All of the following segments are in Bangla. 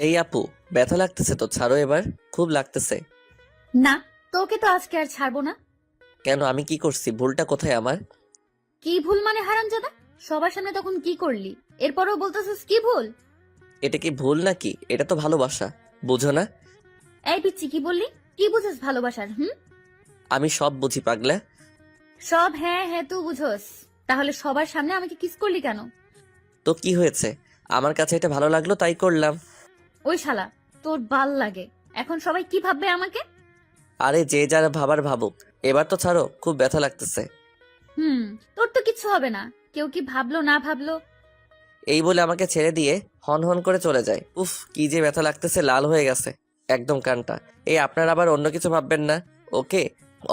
এই আপু, ব্যথা লাগতেছে তো, ছাড়ো এবার। খুব লাগতেছে। না, তোকে তো আজকে আর ছাড়বো না। কেন, আমি কি করছি? ভুলটা কোথায় আমার? কি ভুল মানে হারামজাদা? সবার সামনে তখন কি করলি? এরপরও বলতেছিস কি ভুল? এটা কি ভুল নাকি? এটা তো ভালোবাসা, বুঝো না? এই পিচ্ছি, কি বললি? কি বুঝিস ভালোবাসার? আমি সব বুঝি পাগলা। সব হ্যাঁ হ্যাঁ তুই বুঝোস। তাহলে সবার সামনে আমাকে কিস করলি কেন? তো কি হয়েছে? আমার কাছে এটা ভালো লাগলো তাই করলাম। ওই শালা, তোর বাল লাগে। এখন সবাই কি ভাববে আমাকে? আরে যে যারা ভাবার ভাবুক, এবার তো ছাড়ো, খুব ব্যথা লাগতেছে। হুম, তোর তো কিচ্ছু হবে না। কেউ কি ভাবলো না ভাবলো। এই বলে আমাকে ছেড়ে দিয়ে হন হন করে চলে যায়। উফ, কি যে ব্যথা লাগতেছে, লাল হয়ে গেছে একদম কানটা। এই আপনারা আবার অন্য কিছু ভাববেন না, ওকে?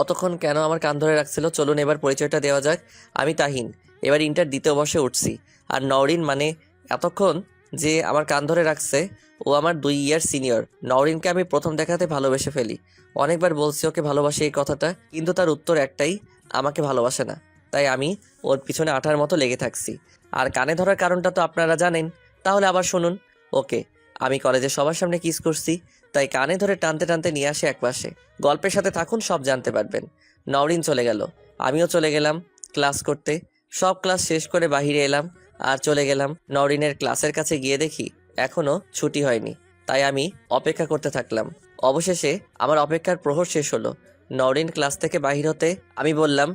অতক্ষণ কেন আমার কান ধরে রাখছিল? চলুন এবার পরিচয়টা দেওয়া যাক। আমি তাহিন, এবার ইন্টার দ্বিতীয় বর্ষে উঠছি। আর নওরিন, মানে এতক্ষণ যে আমার কান ধরে রাখছে, ও আমার 2 ইয়ার সিনিয়র। নওরিনকে আমি প্রথম দেখাতে ভালোবেসে ফেলি। অনেকবার বলছি ওকে ভালোবাসি এই কথাটা, কিন্তু তার উত্তর একটাই, আমাকে ভালোবাসে না। তাই আমি ওর পিছনে আঠার মতো লেগে থাকছি। আর কানে ধরার কারণটা তো আপনারা জানেন, তাহলে আবার শুনুন। ওকে, আমি কলেজে সবার সামনে কিস করছি, তাই কানে ধরে টানতে টানতে নিয়ে আসে একপাশে। গল্পের সাথে থাকুন, সব জানতে পারবেন। নওরিন চলে গেল, আমিও চলে গেলাম ক্লাস করতে। সব ক্লাস শেষ করে বাহিরে এলাম আর চলে গেলাম নওরিনের ক্লাসের কাছে। গিয়ে দেখি এখনো ছুটি হয়নি, তাই আমি অপেক্ষা করতে থাকলাম। অবশেষে আমার অপেক্ষার প্রহর শেষ হলো। নওরিন ক্লাস থেকে বাহির হতে আমি বললাম,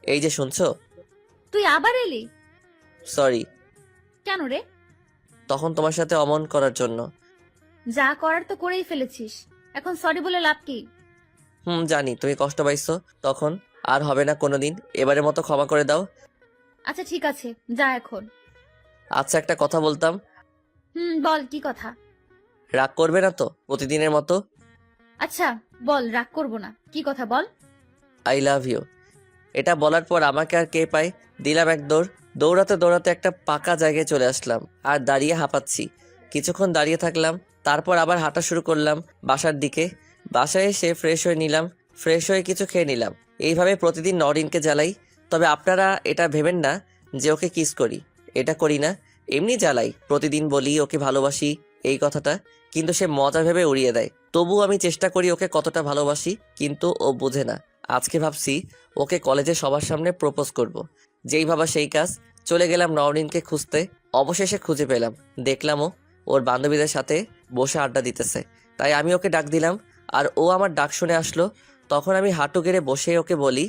এই যে শুনছো? তুই আবার এলি? সরি। কেন রে? তখন তোমার সাথে অমন করার জন্য। যা করার তো করেই ফেলেছিস। এখন সরি বলে লাভ কি? জানি তুমি কষ্ট পাইছো তখন। আর হবে না কোনোদিন, এবারের মতো ক্ষমা করে দাও। আচ্ছা ঠিক আছে, যা এখন। আচ্ছা, একটা কথা বলতাম। বল কি কথা? রাগ করবে না তো প্রতিদিনের মতো? আচ্ছা বল, রাগ করব না, কি কথা বল। I love you. এটা বলার পর আমাকে আর কে পায়, দিলাম এক দৌড়। দৌড়াতে দৌড়াতে একটা পাকা জায়গায় চলে আসলাম আর দাঁড়িয়ে হাঁপাচ্ছি। কিছুক্ষণ দাঁড়িয়ে থাকলাম, তারপর আবার হাঁটা শুরু করলাম বাসার দিকে। বাসায় এসে ফ্রেশ হয়ে নিলাম, ফ্রেশ হয়ে কিছু খেয়ে নিলাম। এইভাবে প্রতিদিন নরিনকে জ্বালাই। তবে আপনারা এটা ভেবেন না যে ওকে কিস করি, এটা করি না। এমনি জ্বালাই, প্রতিদিন বলি ওকে ভালোবাসি এই কথাটা, কিন্তু সে মজা ভেবে উড়িয়ে দেয়। তবু আমি চেষ্টা করি ওকে কতটা ভালোবাসি, কিন্তু ও বোঝে না। আজকে ভাবছি ওকে কলেজে সবার সামনে প্রপোজ করব। যেই ভাবা সেই কাজ, চলে গেলাম নওরিনকে খুঁজতে। অবশেষে খুঁজে পেলাম, দেখলাম ও ওর বান্ধবীদের সাথে বসে আড্ডা দিতেছে। তাই আমি ওকে ডাক দিলাম আর ও আমার ডাক শুনে আসলো। তখন আমি হাঁটু গেড়ে বসে ওকে বলি,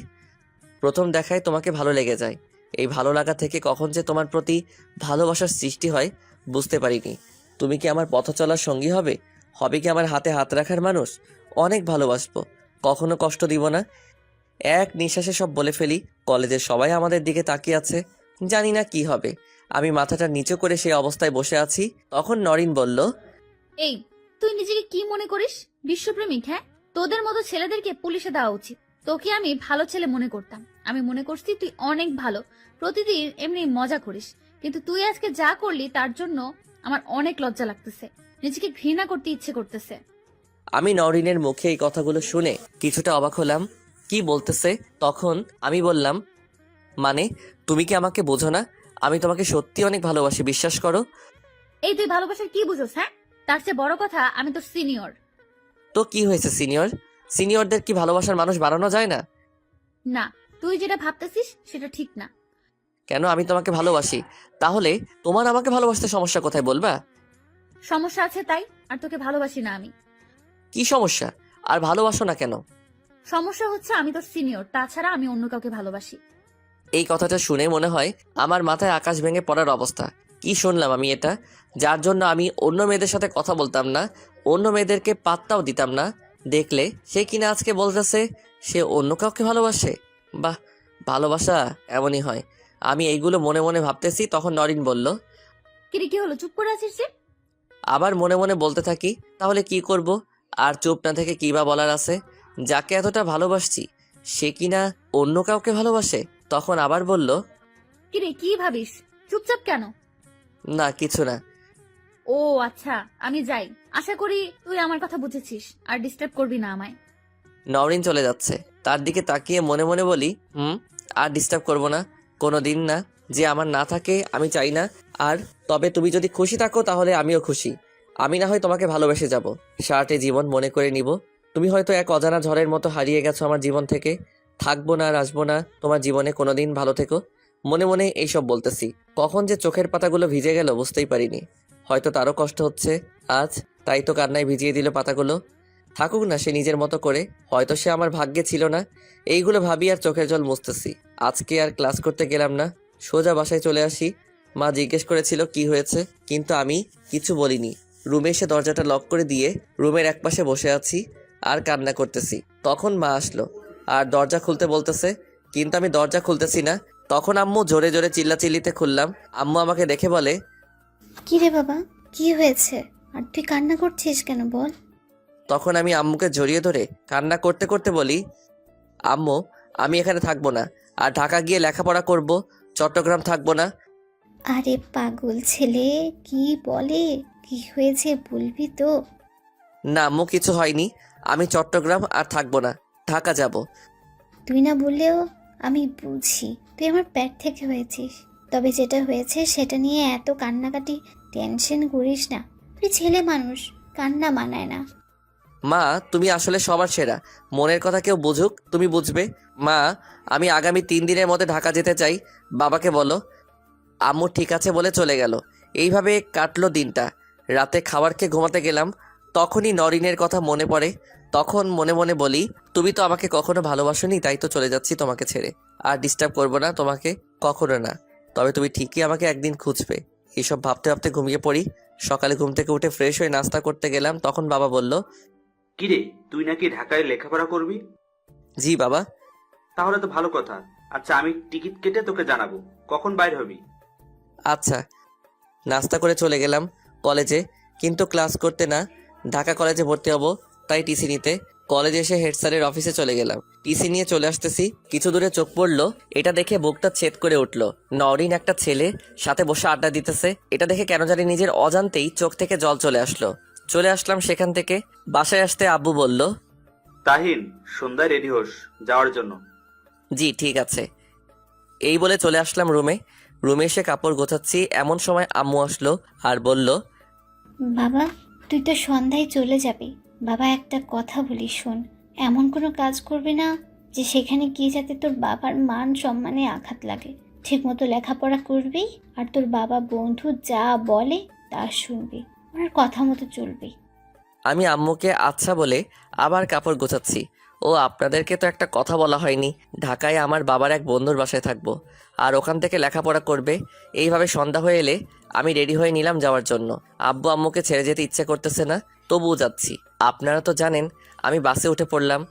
প্রথম দেখায় তোমাকে ভালো লেগে যায়, এই ভালো লাগা থেকে কখন যে তোমার প্রতি ভালোবাসার সৃষ্টি হয় বুঝতে পারিনি। তুমি কি আমার পথ চলার সঙ্গী হবে? হবে কি আমার হাতে হাত রাখার মানুষ? অনেক ভালোবাসবো, কখনো কষ্ট দিব না। এক নিঃশ্বাসে সব বলে ফেলি। কলেজের সবাই আমাদের দিকে তাকিয়ে আছে, জানি না কি হবে। আমি মাথাটা নিচু করে সেই অবস্থায় বসে আছি। তখন নরিন বলল, এই, তুই নিজেকে কি মনে করিস? বিশ্বপ্রেমিক? হ্যাঁ, তোদের মতো ছেলেদেরকে পুলিশে দেওয়া উচিত। তোকে আমি ভালো ছেলে মনে করতাম। আমি মনে করছি তুই অনেক ভালো, প্রতিদিন এমনি মজা করিস। কিন্তু তুই আজকে যা করলি তার জন্য আমার অনেক লজ্জা লাগতেছে। নিজেকে ঘৃণা করতে ইচ্ছে করতেছে। আমি নরিনের মুখে এই কথাগুলো শুনে কিছুটা অবাক হলাম, কি বলতেছে। তখন আমি বললাম, মানে তুমি কি আমাকে বোঝো না? আমি তোমাকে সত্যি অনেক ভালোবাসি, বিশ্বাস করো। এই, তুই ভালোবাসার কি বুঝোস? হ্যাঁ, তার চেয়ে বড় কথা, আমি তোর সিনিয়র। তো কি হয়েছে সিনিয়র? সিনিয়রদের কি ভালোবাসার মানুষ বাড়ানো যায় না? না, তুই যেটা ভাবতেছিস সেটা ঠিক না। কেন, আমি তোমাকে ভালোবাসি, তাহলে তোমার আমাকে ভালোবাসতে সমস্যা কোথায় বলবা? সমস্যা আছে তাই, আর তোকে ভালোবাসি না আমি। কি সমস্যা? আর ভালোবাসো না কেন? সমস্যা হচ্ছে আমি তোর সিনিয়র, তাছাড়া আমি অন্য কাউকে ভালোবাসি। এই কথাটা শুনে মনে হয় আমার মাথায় আকাশ ভেঙে পড়ার অবস্থা। কি শুনলাম আমি এটা? যার জন্য আমি অন্য মেয়েদের সাথে কথা বলতাম না, অন্য মেয়েদেরকে পাত্তাও দিতাম না, দেখলে সে কিনা আজকে বলতেছে সে অন্য কাউকে ভালোবাসে। বাহ, ভালোবাসা এমনই হয়। আমি এইগুলো মনে মনে ভাবতেছি, তখন নরিন বলল, কিরে, কি হলো? চুপ করে আছিস যে? আবার মনে মনে বলতে থাকি, তাহলে কি করব? আর চুপ না থেকে কী বা বলার আছে? যাকে এতটা ভালোবাসছি সে কিনা অন্য কাউকে ভালোবাসে। তখন আবার বলল, কিরে, কি ভাবিস? চুপচাপ কেন? না কিছু না। ও আচ্ছা, আমি যাই। আশা করি তুই আমার কথা বুঝেছিস আর ডিস্টার্ব করবি না আমায়। নওরিন চলে যাচ্ছে, তার দিকে তাকিয়ে মনে মনে বলি, আর ডিস্টার্ব করব না, কোনো দিন না। যে আমার না থাকে আমি চাই না। আর তবে তুমি যদি খুশি থাকো তাহলে আমিও খুশি। আমি না হয় তোমাকে ভালোবেসে যাব, সারাটে জীবন মনে করে নিব। তুমি হয়তো এক অজানা ঝড়ের মতো হারিয়ে গেছো আমার জীবন থেকে। থাকবো না আর আসবো না তোমার জীবনে কোনোদিন, ভালো থেকো। মনে মনে এইসব বলতেছি, কখন যে চোখের পাতাগুলো ভিজে গেল বুঝতেই পারিনি। হয়তো তারও কষ্ট হচ্ছে আজ, তাই তো কান্নায় ভিজিয়ে দিল পাতাগুলো। থাকুক না সে নিজের মতো করে, হয়তো সে আমার ভাগ্যে ছিল না। এইগুলো ভাবি আর চোখের জল মুছতেছি। আজকে আর ক্লাস করতে গেলাম না, সোজা বাসায় চলে আসি। মা জিজ্ঞেস করেছিল কি হয়েছে, কিন্তু আমি কিছু বলিনি। রুমে এসে দরজাটা লক করে দিয়ে রুমের একপাশে বসে আছি আর কান্না করতেছি। তখন মা আসলো আর দরজা খুলতে বলতেছে, কিন্তু আমি দরজা খুলতেছি না। তখন আম্মু জোরে জোরে চিল্লাচিল্লিতে খুললাম। আম্মু আমাকে দেখে বলে, কি রে বাবা, কি হয়েছে? আর তুই কান্না করছিস কেন বল? তখন আমি আম্মুকে জড়িয়ে ধরে কান্না করতে করতে বলি, আম্মু আমি এখানে থাকবো না, আর ঢাকা গিয়ে লেখাপড়া করব, চট্টগ্রাম থাকবো না। আরে পাগল ছেলে, কি বলে? কি হয়েছে বলবি তো? না আম্মু কিছু হয়নি, আমি চট্টগ্রাম আর থাকবো না, ঢাকা যাব। তুই না বললেও আমি বুঝি তুই আমার পেট থেকে হয়েছিস। তবে যেটা হয়েছে সেটা নিয়ে এত কান্নাকাটি টেনশন করিস না। তুই ছেলে মানুষ, কান্না মানায় না। মা তুমি আসলে সবার সেরা, মনের কথা কেউ বুঝুক তুমি বুঝবে। মা আমি আগামী 3 দিনের মধ্যে ঢাকা যেতে চাই, বাবাকে বলো। আম্মু ঠিক আছে বলে চলে গেল। এইভাবে কাটলো দিনটা। রাতে খাবার খেয়ে ঘুমাতে গেলাম, তখনই নরিনের কথা মনে পড়ে। তখন মনে মনে বলি, তুমি তো আমাকে কখনো ভালোবাসোনি, তাই তো চলে যাচ্ছি তোমাকে ছেড়ে। আর ডিস্টার্ব করবো না তোমাকে, কখনো না। তবে তুমি ঠিকই আমাকে একদিন খুঁজবে। এইসব ভাবতে ভাবতে ঘুমিয়ে পড়ি। সকালে ঘুম থেকে উঠে ফ্রেশ হয়ে নাস্তা করতে গেলাম, তখন বাবা বলল, কিরে, তুই নাকি ঢাকায় লেখাপড়া করবি? জি বাবা। তাহলে তো ভালো কথা। আচ্ছা, আমি টিকিট কেটে তোকে জানাবো কখন বাইর হবি। আচ্ছা। নাস্তা করে চলে গেলাম কলেজে, কিন্তু ক্লাস করতে না, ঢাকা কলেজে ভর্তি হব, তাই টিসি নিতে। কলেজে এসে হেড স্যারের অফিসে চলে গেলাম। টিসি নিয়ে চলে আসতেছি, কিছু দূরে চোখ পড়লো, এটা দেখে বুকটা ছেদ করে উঠলো। নরিন একটা ছেলে সাথে বসে আড্ডা দিতেছে। এটা দেখে কেন জানি নিজের অজান্তেই চোখ থেকে জল চলে আসলো। চলে আসলাম সেখান থেকে। বাসায় আসতে আব্বু বলল, তাহিন, সন্ধ্যায় রেডি হোস যাওয়ার জন্য। জি ঠিক আছে। এই বলে চলে আসলাম রুমে। রুমে এসে কাপড় গোছাচ্ছি, এমন সময় আম্মু আসলো আর বলল, বাবা, তুই তো সন্ধ্যায় চলে যাবি। বাবা একটা কথা বলি শোন, এমন কোনো কাজ করবি না যে সেখানে গিয়ে যাতে তোর বাবার মান সম্মানে আঘাত লাগে। ঠিকমতো লেখাপড়া করবি আর তোর বাবা বন্ধু যা বলে তা শুনবি, ওনার কথা মতো চলবি। আমি আম্মুকে আচ্ছা বলে আবার কাপড় গোছাচ্ছি। ও আপনাদেরকে তো একটা কথা বলা হয়নি, ঢাকায় আমার বাবার এক বন্ধুর বাসায় থাকবো আর ওখান থেকে লেখাপড়া করবে। এইভাবে সন্ধ্যা হয়ে এলে আমি রেডি হয়ে নিলাম যাওয়ার জন্য। আব্বু আম্মুকে ছেড়ে যেতে ইচ্ছে করতেছে না, তবুও যাচ্ছি। আপনারা তো জানেন। আমি বাসে উঠে পড়লাম,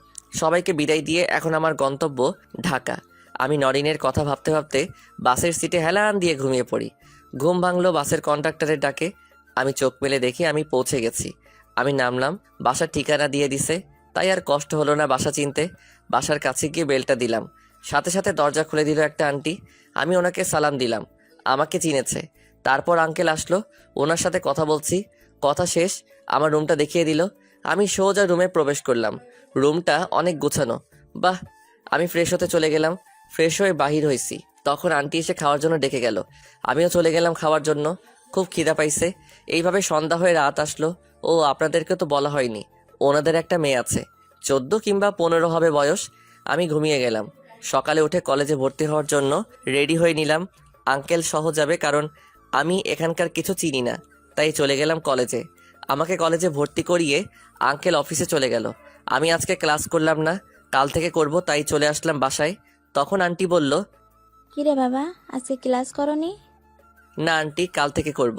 সবাইকে বিদায় দিয়ে এখন আমার গন্তব্য ঢাকা। আমি নরিনের কথা ভাবতে ভাবতে বাসের সিটে হেলান দিয়ে ঘুমিয়ে পড়ি। ঘুম ভাঙলো বাসের কন্ডাক্টরের ডাকে। আমি চোখ মেলে দেখি আমি পৌঁছে গেছি। আমি নামলাম, বাসার ঠিকানা দিয়ে দিছে, তাই আর কষ্ট হলো না বাসা চিনতে। বাসার কাছে গিয়ে বেলটা দিলাম, সাথে সাথে দরজা খুলে দিল একটা আন্টি। আমি ওনাকে সালাম দিলাম, আমাকে চিনেছে। তারপর আঙ্কেল আসলো, ওনার সাথে কথা বলছি। কথা শেষ, আমার রুমটা দেখিয়ে দিল। আমি সোজা রুমে প্রবেশ করলাম। রুমটা অনেক গোছানো। বাহ! আমি ফ্রেশ হতে চলে গেলাম। ফ্রেশ হয়ে বাহির হয়েছি, তখন আন্টি এসে খাওয়ার জন্য ডেকে গেল। আমিও চলে গেলাম খাওয়ার জন্য। খুব খিদা পাইছে। এইভাবে সন্ধ্যা হয়ে রাত আসলো। ও আপনাদেরকে তো বলা হয়নি, ওনাদের একটা মেয়ে আছে, 14 কিংবা 15 হবে বয়স। আমি ঘুমিয়ে গেলাম। সকালে উঠে কলেজে ভর্তি হওয়ার জন্য রেডি হয়ে নিলাম। আঙ্কেল সহ যাবে, কারণ আমি এখানকার কিছু চিনি না, তাই চলে গেলাম কলেজে। আমাকে কলেজে ভর্তি করিয়ে আঙ্কেল অফিসে চলে গেল। আমি আজকে ক্লাস করলাম না, কাল থেকে করব, তাই চলে আসলাম বাসায়। তখন আন্টি বলল, কিরে বাবা, আজকে ক্লাস করনি? না আন্টি, কাল থেকে করব।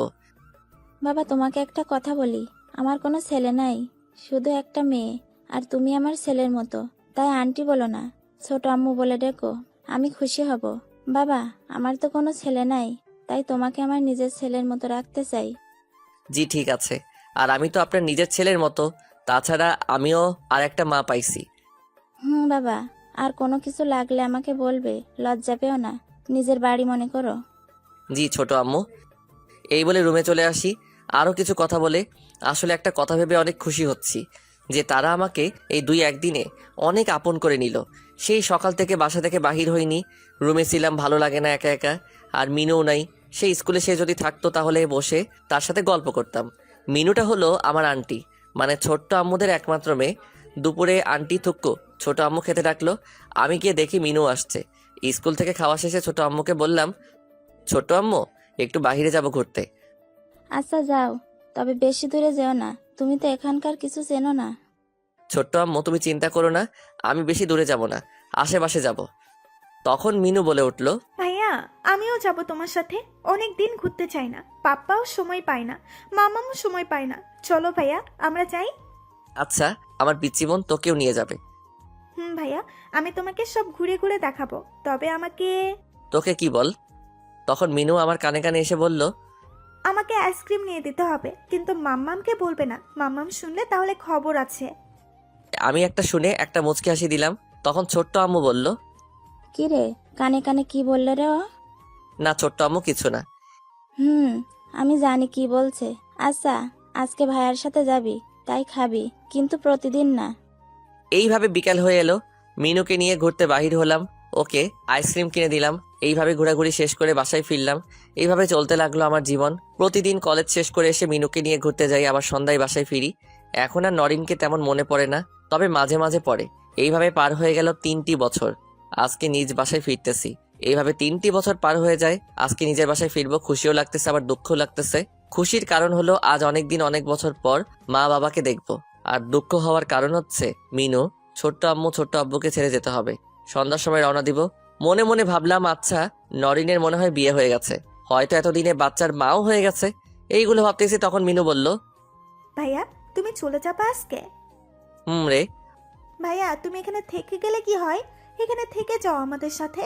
বাবা তোমাকে একটা কথা বলি, আমার কোনো ছেলে নাই, শুধু একটা মেয়ে, আর তুমি আমার ছেলের মতো। তাই আন্টি বলো না, ছোট আম্মু বলে ডেকো, আমি খুশি হব। বাবা আমার তো কোনো ছেলে নাই, তাই তোমাকে আমার নিজের ছেলের মতো রাখতে চাই। জি ঠিক আছে, আর আমি তো আপনার নিজের ছেলের মতো। তাছাড়া আমিও আর একটা মা পাইছি। বাবা, আর কোনো কিছু লাগলে আমাকে বলবে, লজ্জা পেও না, নিজের বাড়ি মনে করো। জি ছোট আম্মু। এই বলে রুমে চলে আসি। আরও কিছু কথা বলে আসলে একটা কথা ভেবে অনেক খুশি হচ্ছি যে তারা আমাকে এই 2-1 দিনে অনেক আপন করে নিল। সেই সকাল থেকে বাসা থেকে বাহির হইনি, রুমে ছিলাম, ভালো লাগে না একা একা। আর মিনুও নাই, সেই স্কুলে সে যদি থাকতো তাহলে বসে তার সাথে গল্প করতাম। মিনুটা হলো আমার আন্টি, মানে ছোট্ট আম্মুদের একমাত্র মেয়ে। দুপুরে আন্টি থুক্কু ছোট আম্মু খেতে ডাকলো। আমি গিয়ে দেখি মিনু আসছে। স্কুল থেকে খাওয়া শেষে ছোট আম্মুকে বললাম, ছোট আম্মু একটু বাইরে যাব ঘুরতে। আচ্ছা যাও, তবে বেশি দূরে যেও না, তুমি তো এখানকার কিছু চেনো না। ছোট্ট আম্মু তুমি চিন্তা করো না, আমি বেশি দূরে যাব না, আশেপাশে যাব। তখন মিনু বলে উঠল, ভাইয়া আমিও যাব তোমার সাথে। অনেক দিন ঘুরতে চাই না, পাপ্পাও সময় পায় না, মামামও সময় পায় না। চলো ভাইয়া আমরা যাই। আচ্ছা আমার পিচ্চি বোন তোকেও নিয়ে যাবে। ভাইয়া আমি তোমাকে সব ঘুরে ঘুরে দেখাবো, তবে আমাকে তোকে কি বল? তখন মিনু আমার কানে কানে এসে বলল, আমাকে আইসক্রিম নিয়ে দিতে হবে, কিন্তু মাম্মামকে বলবে না, মাম্মাম শুনলে তাহলে খবর আছে। আমি একটা শুনে একটা মুচকি হাসি দিলাম। তখন ছোট্ট আম্মু বলল, কি রে, কানে কানে কি বললে রে ও? না ছোট্ট আম্মু কিছু না। আমি জানি কি বলছে। আচ্ছা আজকে ভাইয়ার সাথে যাবি, তাই খাবি, কিন্তু প্রতিদিন না। এইভাবে বিকাল হয়ে এলো, মিনুকে নিয়ে ঘুরতে বাহির হলাম, ওকে আইসক্রিম কিনে দিলাম। এইভাবে ঘোরাঘুরি শেষ করে বাসায় ফিরলাম। এইভাবে চলতে লাগলো আমার জীবন। প্রতিদিন কলেজ শেষ করে এসে মিনুকে নিয়ে ঘুরতে যাই, আবার সন্ধ্যায় বাসায় ফিরি। এখন আর নরিনকে তেমন মনে পড়ে না, তবে মাঝে মাঝে পড়ে। এইভাবে পার হয়ে গেল 3টি বছর। আজকে নিজ বাসায় ফিরতেছি। এইভাবে 3টি বছর পার হয়ে যায়। আজকে নিজের বাসায় ফিরবো, খুশিও লাগতেছে আবার দুঃখও লাগতেছে। খুশির কারণ হলো আজ অনেক দিন অনেক বছর পর মা বাবাকে দেখবো। আর দুঃখ হওয়ার কারণ হচ্ছে মিনু ছোট্ট আম্মু ছোট্ট আব্বুকে ছেড়ে যেতে হবে। সন্ধ্যার সময় রওনা দিব। মনে মনে ভাবলাম, আচ্ছা নরিনের মনে হয় বিয়ে হয়ে গেছে, হয়তো এতদিনে বাচ্চার মাও হয়ে গেছে। এইগুলো ভাবতেছি, তখন মিনু বলল, ভাইয়া তুমি চলে যাবে আজকে? রে। ভাইয়া তুমি এখানে থেকে গেলে কি হয়, এখানে থেকে যাও আমাদের সাথে।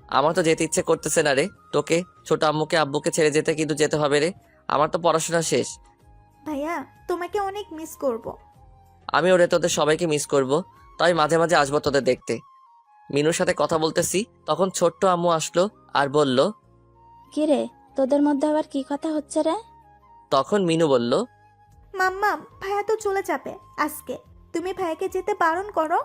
আমার তো যেতে ইচ্ছে করতেছে না রে, তোকে ছোট আম্মুকে আব্বুকে ছেড়ে যেতে কিন্তু যেতে হবে রে। আমার তো পড়াশোনা শেষ। ভাইয়া তোমাকে অনেক মিস করব। আমি ওরে তোদের সবাইকে মিস করব, তাই মাঝে মাঝে আসবো তোদের দেখতে। মিনুর সাথে কথা বলতেছি, তখন ছোট্ট আম্মু আসলো আর বলল, কি রে, তোদের মধ্যে আবার কি কথা হচ্ছে রে? তখন মিনু বলল, মাম্মাম ভাইয়া তো চলে যাবে আজকে, তুমি ভাইয়াকে যেতে বারণ করো।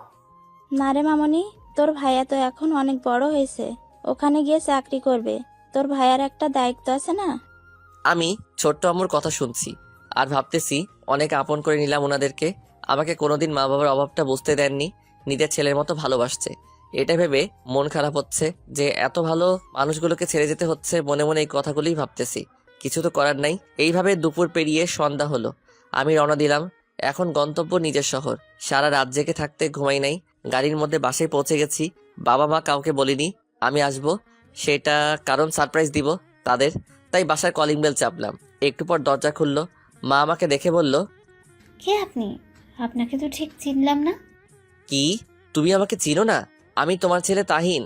না রে মামনি, তোর ভাইয়া তো এখন অনেক বড় হয়েছে, ওখানে গিয়ে চাকরি করবে, তোর ভাইয়ার একটা দায়িত্ব আছে না। আমি ছোট্ট আম্মুর কথা শুনছি আর ভাবতেছি অনেক আপন করে নিলাম ওনাদেরকে। আমাকে কোনোদিন মা বাবার অভাবটা বুঝতে দেননি, নিজের ছেলের মতো ভালোবাসছে। এটা ভেবে মন খারাপ হচ্ছে যে এত ভালো মানুষগুলোকে ছেড়ে যেতে হচ্ছে। মনে মনে এই কথাগুলোই ভাবতেছি, কিছু তো করার নাই। এইভাবে দুপুর পেরিয়ে সন্ধ্যা হলো, আমি রওনা দিলাম। এখন গন্তব্য নিজের শহর। সারা রাত জেগে থাকতে ঘুমাই নাই। গাড়ির মধ্যে বাসায় পৌঁছে গেছি। বাবা মা কাউকে বলিনি আমি আসবো, সেটা কারণ সারপ্রাইজ দিব তাদের। তাই বাসার কলিং বেল চাপলাম। একটু পর দরজা খুললো। মা আমাকে দেখে বলল, কে আপনি? আপনাকে তো ঠিক চিনলাম না। কি তুমি আমাকে চিনো না? আমি তোমার ছেলে তাহিন।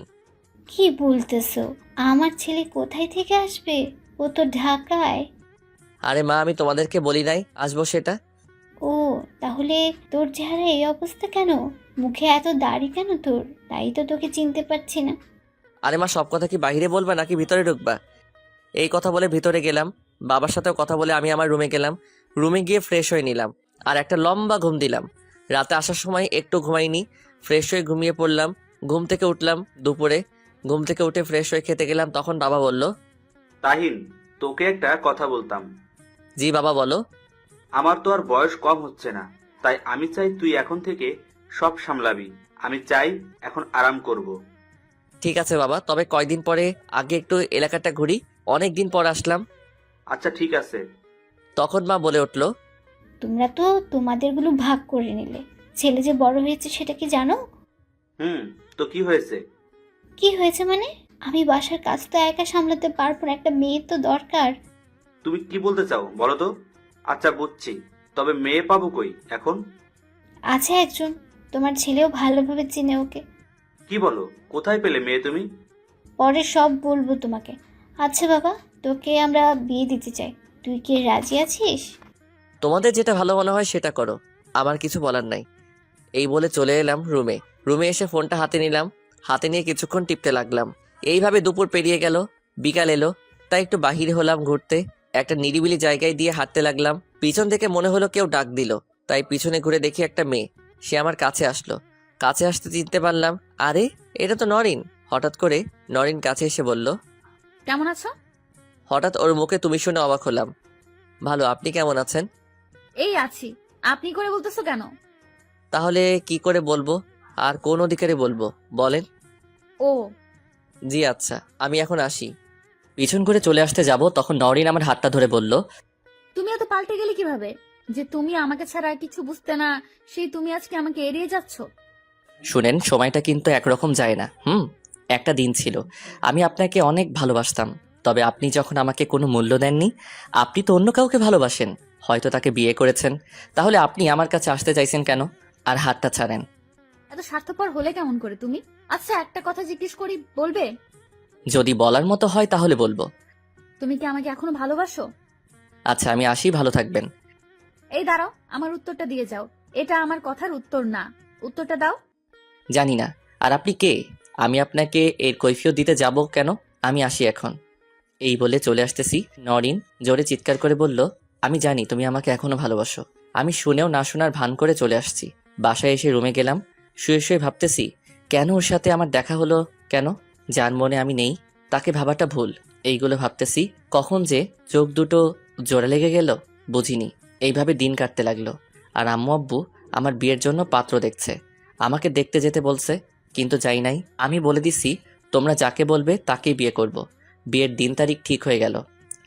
কি বলতেছো? আমার ছেলে কোথায় থেকে আসবে? ও তো ঢাকায়। আরে মা, আমি তোমাদেরকে বলি নাই আসবো সেটা। ও, তাহলে তোর চেহারা এই অবস্থা কেন? মুখে এত দাড়ি কেন তোর? তাই তো তোকে চিনতে পারছি না। আরে মা, সব কথা কি বাইরে বলবা নাকি ভিতরে ঢুকবা? এই কথা বলে ভিতরে গেলাম। বাবার সাথেও কথা বলে আমি আমার রুমে গেলাম। রুমে গিয়ে ফ্রেশ হয়ে নিলাম আর একটা লম্বা ঘুম দিলাম। রাতে আসার সময় একটু ঘুমাইনি, ফ্রেশ হয়ে ঘুমিয়ে পড়লাম। ঘুম থেকে উঠলাম দুপুরে। ঘুম থেকে উঠে ফ্রেশ হয়ে খেতে গেলাম। তখন বাবা বলল, তাহিন, তোকে একটা কথা বলতাম। জি বাবা বলো। আমার তো আর বয়স কম হচ্ছে না, তাই আমি চাই তুই এখন থেকে সব সামলাবি। আমি চাই এখন আরাম করব। ঠিক আছে বাবা, তবে কয়দিন পরে আগে একটু এলাকাটা ঘুরি, অনেক দিন পর আসলাম। আচ্ছা ঠিক আছে। তখন মা বলে উঠল, তোমরা তো তোমাদেরগুলো ভাগ করে নিলে। ছেলে যে বড় হয়েছে সেটা কি জানো? তো কি হয়েছে? কি হয়েছে মানে? আমি বাসার কাজ তো একা সামলাতে পারবো না, একটা মেয়ে তো দরকার। তুমি কি বলতে চাও বলো তো? আচ্ছা বুঝছি, তবে মেয়ে পাবো কই এখন? আছে একজন, তোমার ছেলেও ভালোভাবে চিনে ওকে। কি বলো, কোথায় পেলে মেয়ে তুমি? পরে সব বলবো তোমাকে। আচ্ছা বাবা, তোকে আমরা বিয়ে দিতে চাই, তুই কি রাজি আছিস? তোমাদের যেটা ভালো মনে হয় সেটা করো, আমার কিছু বলার নাই। এই বলে চলে এলাম রুমে। রুমে এসে ফোনটা হাতে নিলাম। হাতে নিয়ে কিছুক্ষণ টিপতে লাগলাম। এইভাবে দুপুর পেরিয়ে গেল, বিকাল এলো। তাই একটু বাহিরে হলাম ঘুরতে। একটা নিরিবিলি জায়গায় দিয়ে হাঁটতে লাগলাম। পিছন থেকে মনে হলো কেউ ডাক দিল, তাই পিছনে ঘুরে দেখি একটা মেয়ে। সে আমার কাছে আসলো। কাছে আসতে চিনতে পারলাম, আরে এটা তো নরিন। হঠাৎ করে নরিন কাছে এসে বলল, কেমন আছো? হঠাৎ ওর মুখে তুমি শুনে অবাক হলাম। ভালো, আপনি কেমন আছেন? এই আছি। আপনি করে বলতেছো কেন? তাহলে কি করে বলবো? আর কোন অধিকারে বলবো বলেন? ও, জি আচ্ছা, আমি এখন আসি। পিছন করে চলে আসতে যাব, তখন নওরিন আমার হাতটা ধরে বলল, তুমি এত পাল্টে গেলে কিভাবে? যে তুমি আমাকে ছাড়া আর কিছু বুঝতে না, সেই তুমি আজকে আমাকে এড়িয়ে যাচ্ছ। শুনেন, সময়টা কিন্তু একরকম যায় না। একটা দিন ছিল আমি আপনাকে অনেক ভালোবাসতাম, তবে আপনি যখন আমাকে কোনো মূল্য দেননি। আপনি তো অন্য কাউকে ভালোবাসেন, হয়তো তাকে বিয়ে করেছেন। তাহলে আপনি আমার কাছে আসতে চাইছেন কেন? আর হাতটা ছাড়েন। এত স্বার্থপর হলে কেমন করে তুমি? আচ্ছা, একটা কথা জিজ্ঞেস করি, বলবে? যদি বলার মতো হয় তাহলে বলবো। তুমি কি আমাকে এখনো ভালোবাসো? আচ্ছা, আমি আসি, ভালো থাকবেন। এই দাঁড়াও, আমার উত্তরটা দিয়ে যাও। এটা আমার কথার উত্তর না। উত্তরটা দাও। জানি না। আর আপনি কে? আমি আপনাকে এর কৈফিয়ত দিতে যাব কেন? আমি আসি এখন। এই বলে চলে আসতেছি, নরিন জোরে চিৎকার করে বলল, আমি জানি তুমি আমাকে এখনো ভালোবাসো। আমি শুনেও না শোনার ভান করে চলে আসছি। বাসায় এসে রুমে গেলাম। শুয়ে শুয়ে ভাবতেছি, কেন ওর সাথে আমার দেখা হলো? কেন? যার মনে আমি নেই, তাকে ভাবাটা ভুল। এইগুলো ভাবতেছি, কখন যে চোখ দুটো জোড়া লেগে গেল বুঝিনি। এইভাবে দিন কাটতে লাগলো। আর আম্মু আব্বু আমার বিয়ের জন্য পাত্র দেখছে। আমাকে দেখতে যেতে বলছে, কিন্তু যাই নাই। আমি বলে দিছি, তোমরা যাকে বলবে তাকেই বিয়ে করব। বিয়ের দিন তারিখ ঠিক হয়ে গেল।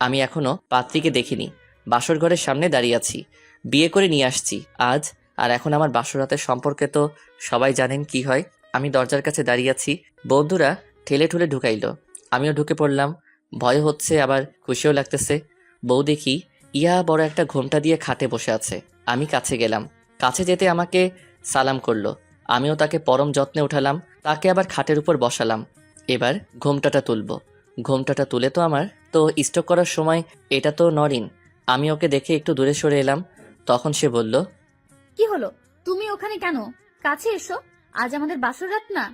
আমি এখনো পাত্রীকে দেখিনি। বাসর ঘরের সামনে দাঁড়িয়ে আছি। বিয়ে করে নিয়ে আসছি আজ। আর এখন আমার বাসরাতের সম্পর্কে তো সবাই জানেন কি হয়। আমি দরজার কাছে দাঁড়িয়ে আছি, বন্ধুরা ঠেলে ঠুলে ঢুকাইলো। আমিও ঢুকে পড়লাম। ভয় হচ্ছে, আবার খুশিও লাগতেছে। বউ দেখি ইয়া বড় একটা ঘোমটা দিয়ে খাটে বসে আছে। আমি কাছে গেলাম। কাছে যেতে আমাকে সালাম করলো। আমিও তাকে পরম যত্নে উঠালাম, তাকে আবার খাটের উপর বসালাম। এবার ঘোমটাটা তুলবো। ঘোমটাটা তুলে তো আমার তো স্টক করার সময়। এটা তো নরিন। আমি ওকে দেখে একটু দূরে সরে এলাম। তখন সে বলল, কি হলো? তুমি ওখানে কেন? কাছে এসো। আজ আমাদের বাসর রাত না?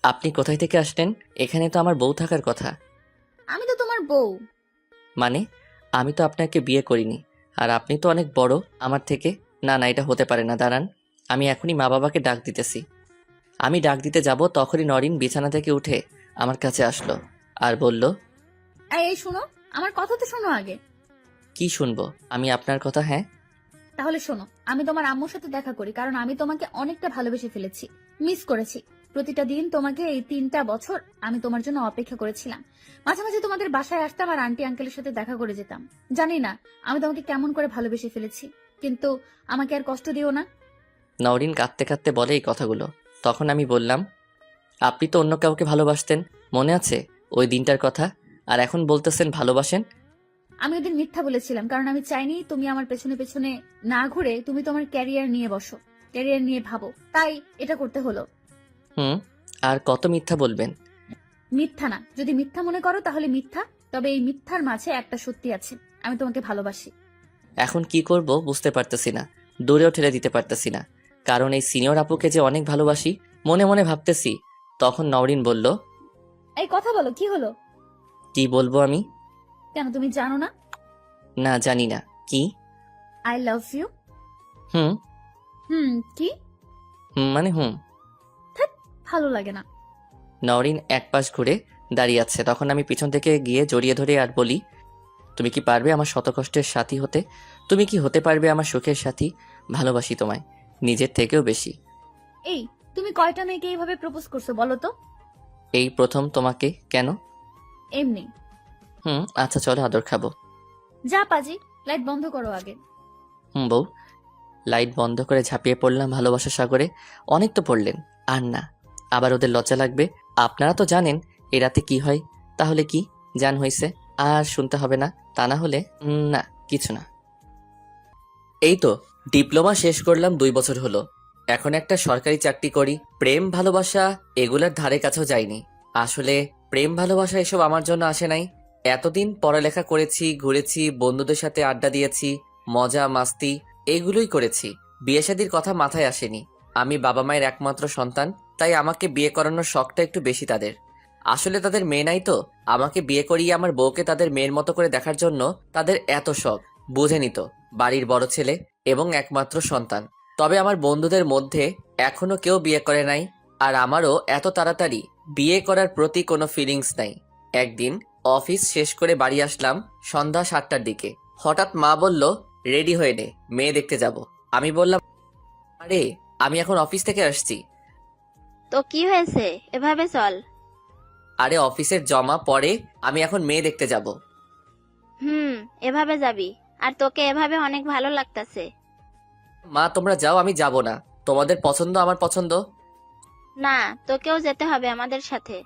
আপনি কোথায় থেকে আসলেন? এখানে তো আমার বউ থাকার কথা। আমি তো তোমার বউ। মানে? আমি তো আপনাকে বিয়ে করিনি। আর আপনি তো অনেক বড় আমার থেকে। না না, এটা হতে পারে না, দাঁড়ান। আমি এখনই মা বাবাকে ডাক দিতেছি। আমি ডাক দিতে যাব, তখনই নরিন বিছানা থেকে উঠে আমার কাছে আসলো আর বলল, এই শোনো, আমার কথা তো শোনো আগে। কি শুনবো? আমি আপনার কথা। হ্যাঁ, তাহলে শোনো, আমি তোমার আম্মুর সাথে দেখা করি, কারণ আমি তোমাকে অনেকটা ভালোবেসে ফেলেছি, মিস করেছি। প্রতিটা দিন তোমাকে, এই 3টা বছর আমি তোমার জন্য অপেক্ষা করেছিলাম। মাঝে মাঝে তোমাদের বাসায় আসতাম আর আন্টি আঙ্কেলের সাথে দেখা করে যেতাম। জানি না আমি তোমাকে কেমন করে ভালোবেসে ফেলেছি, কিন্তু আমাকে আর কষ্ট দিও না। নওরিন কাঁদতে কাঁদতে বলে এই কথাগুলো। তখন আমি বললাম, আপনি তো অন্য কাউকে ভালোবাসতেন, মনে আছে ওই দিনটার কথা? আর এখন বলতেছেন ভালোবাসেন? আমি ওদিন মিথ্যা বলেছিলাম, কারণ আমি চাইনি তুমি আমার পেছনে পেছনে না ঘুরে তুমি তোমার ক্যারিয়ার নিয়ে বসো, ক্যারিয়ার নিয়ে ভাবো, তাই এটা করতে হলো। আর কত মিথ্যা বলবেন? মিথ্যা না, যদি মিথ্যা মনে করো তাহলে মিথ্যা। তবে এই মিথ্যার মাঝে একটা সত্যি আছে, আমি তোমাকে ভালোবাসি। এখন কি করব বুঝতে পারতেছি না। দূরেও ঠেলে দিতে পারতেছি না, কারণ এই সিনিয়র আপুকে যে অনেক ভালোবাসি মনে মনে ভাবতেছি। তখন নওরিন বলল, এই কথা বলো, কি হলো? কি বলবো আমি? কেন, তুমি জানো না? না, জানি না। কি? I love you. হুম। কি? মানে ভালো লাগে না? নওরিন এক পাশ ঘুরে দাঁড়িয়ে আছে। তখন আমি পিছন থেকে গিয়ে জড়িয়ে ধরে আর বলি, তুমি কি পারবে আমার শতকষ্টের সাথী হতে? তুমি কি হতে পারবে আমার সুখের সাথী? ভালোবাসি তোমায় নিজের থেকেও বেশি। এই, তুমি কয়টা মেয়েকে এইভাবে প্রপোজ করছো বলো তো? এই প্রথম তোমাকে। কেন? এমনি। আচ্ছা চলো আদর খাবো। যা পাজি, লাইট বন্ধ করো আগে। বউ। লাইট বন্ধ করে ঝাঁপিয়ে পড়লাম ভালোবাসার সাগরে। অনেক তো পড়লেন, আর না। আবার ওদের লজ্জা লাগবে। আপনারা তো জানেন এ রাতে কি হয়। তাহলে কি জান হইছে? আর শুনতে হবে না, তা না হলে না, কিছু না। এই তো ডিপ্লোমা শেষ করলাম, 2 বছর হলো। এখন একটা সরকারি চাকরি করি। প্রেম ভালোবাসা এগুলার ধারে কাছেও যাইনি। আসলে প্রেম ভালোবাসা এসব আমার জন্য আসে নাই। এতদিন পড়ালেখা করেছি, ঘুরেছি, বন্ধুদের সাথে আড্ডা দিয়েছি, মজা মাস্তি এগুলোই করেছি। বিয়ে শাদীর কথা মাথায় আসেনি। আমি বাবা মায়ের একমাত্র সন্তান, তাই আমাকে বিয়ে করানোর শখটা একটু বেশি তাদের। আসলে তাদের মেয়ে নাই তো, আমাকে বিয়ে করিয়ে আমার বউকে তাদের মেয়ের মতো করে দেখার জন্য তাদের এত শখ। বুঝেনি তো, বাড়ির বড় ছেলে এবং একমাত্র সন্তান। তবে আমার বন্ধুদের মধ্যে এখনো কেউ বিয়ে করে নাই, আর আমারও এত তাড়াতাড়ি বিয়ে করার প্রতি কোনো ফিলিংস নাই। একদিন অফিস শেষ করে বাড়ি আসলাম সন্ধ্যা 7টার দিকে। হঠাৎ মা বলল, রেডি হয়ে নে, মেয়ে দেখতে যাব। আমি বললাম, আরে আমি এখন অফিস থেকে আসছি। তো কি হয়েছে, এভাবে চল। আরে অফিসের জমা পরে, আমি এখন মেয়ে দেখতে যাব। এভাবে যাবি, আর তোকে এভাবে অনেক ভালো লাগতাছে। মা তোমরা যাও, আমি যাব না। তোমাদের পছন্দ আমার পছন্দ। না, তোকেও যেতে হবে আমাদের সাথে।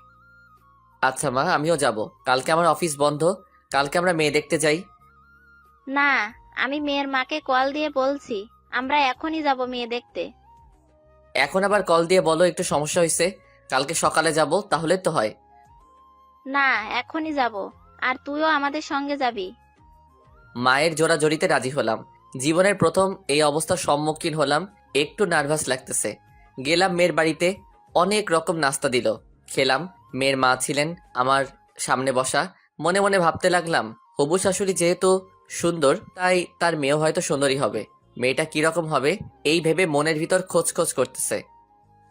আচ্ছা মা, আমিও যাব। কালকে আমার অফিস বন্ধ, কালকে আমরা মেয়ে দেখতে যাই। না, আমি মেয়ের মাকে কল দিয়ে বলছি, আমরা এখনই যাব মেয়ে দেখতে। এখন আবার কল দিয়ে বলো একটু সমস্যা হয়েছে, কালকে সকালে যাব, তাহলে তো হয়। না, এখনই যাব, আর তুইও আমাদের সঙ্গে যাবি। মায়ের জোড়াজড়িতে রাজি হলাম। জীবনের প্রথম এই অবস্থার সম্মুখীন হলাম, একটু নার্ভাস লাগতেছে। গেলাম মেয়ের বাড়িতে, অনেক রকম নাস্তা দিল, খেলাম। মেয়ের মা ছিলেন আমার সামনে বসা। মনে মনে ভাবতে লাগলাম, হবু শাশুড়ি যেহেতু সুন্দর, তাই তার মেয়েও হয়তো সুন্দরী হবে। মেয়েটা কিরকম হবে এই ভেবে মনের ভিতর খোঁজ খোঁজ করতেছে।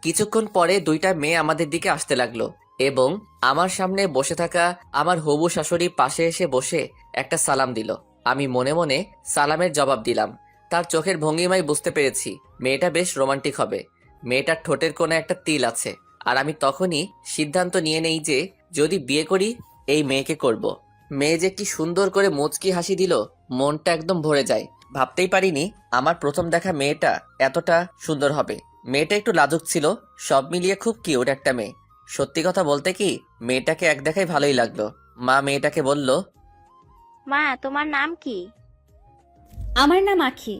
কিছুক্ষণ পরে দুইটা মেয়ে আমাদের দিকে আসতে লাগলো এবং আমার সামনে বসে থাকা আমার হবু শাশুড়ি পাশে এসে বসে একটা সালাম দিল। আমি মনে মনে সালামের জবাব দিলাম। তার চোখের ভঙ্গিমায় বুঝতে পেরেছি মেয়েটা বেশ রোমান্টিক হবে। মেয়েটার ঠোঁটের কোণে একটা তিল আছে, আর আমি তখনই সিদ্ধান্ত নিয়ে নেই যে যদি বিয়ে করি এই মেয়েকে করব। মেয়ে যে কি সুন্দর করে মুচকি হাসি দিল, মনটা একদম ভরে যায়। ভাবতেই পারিনি আমার প্রথম দেখা মেয়েটা এতটা সুন্দর হবে। মেয়েটা একটু লাজুক ছিল, সব মিলিয়ে খুব কিউট একটা মেয়ে। সত্যি কথা বলতে কি, মেয়েটাকে এক দেখাই ভালোই লাগলো। মা মেয়েটাকে বলল, মা, তোমার নাম কি? আমার নাম আখি।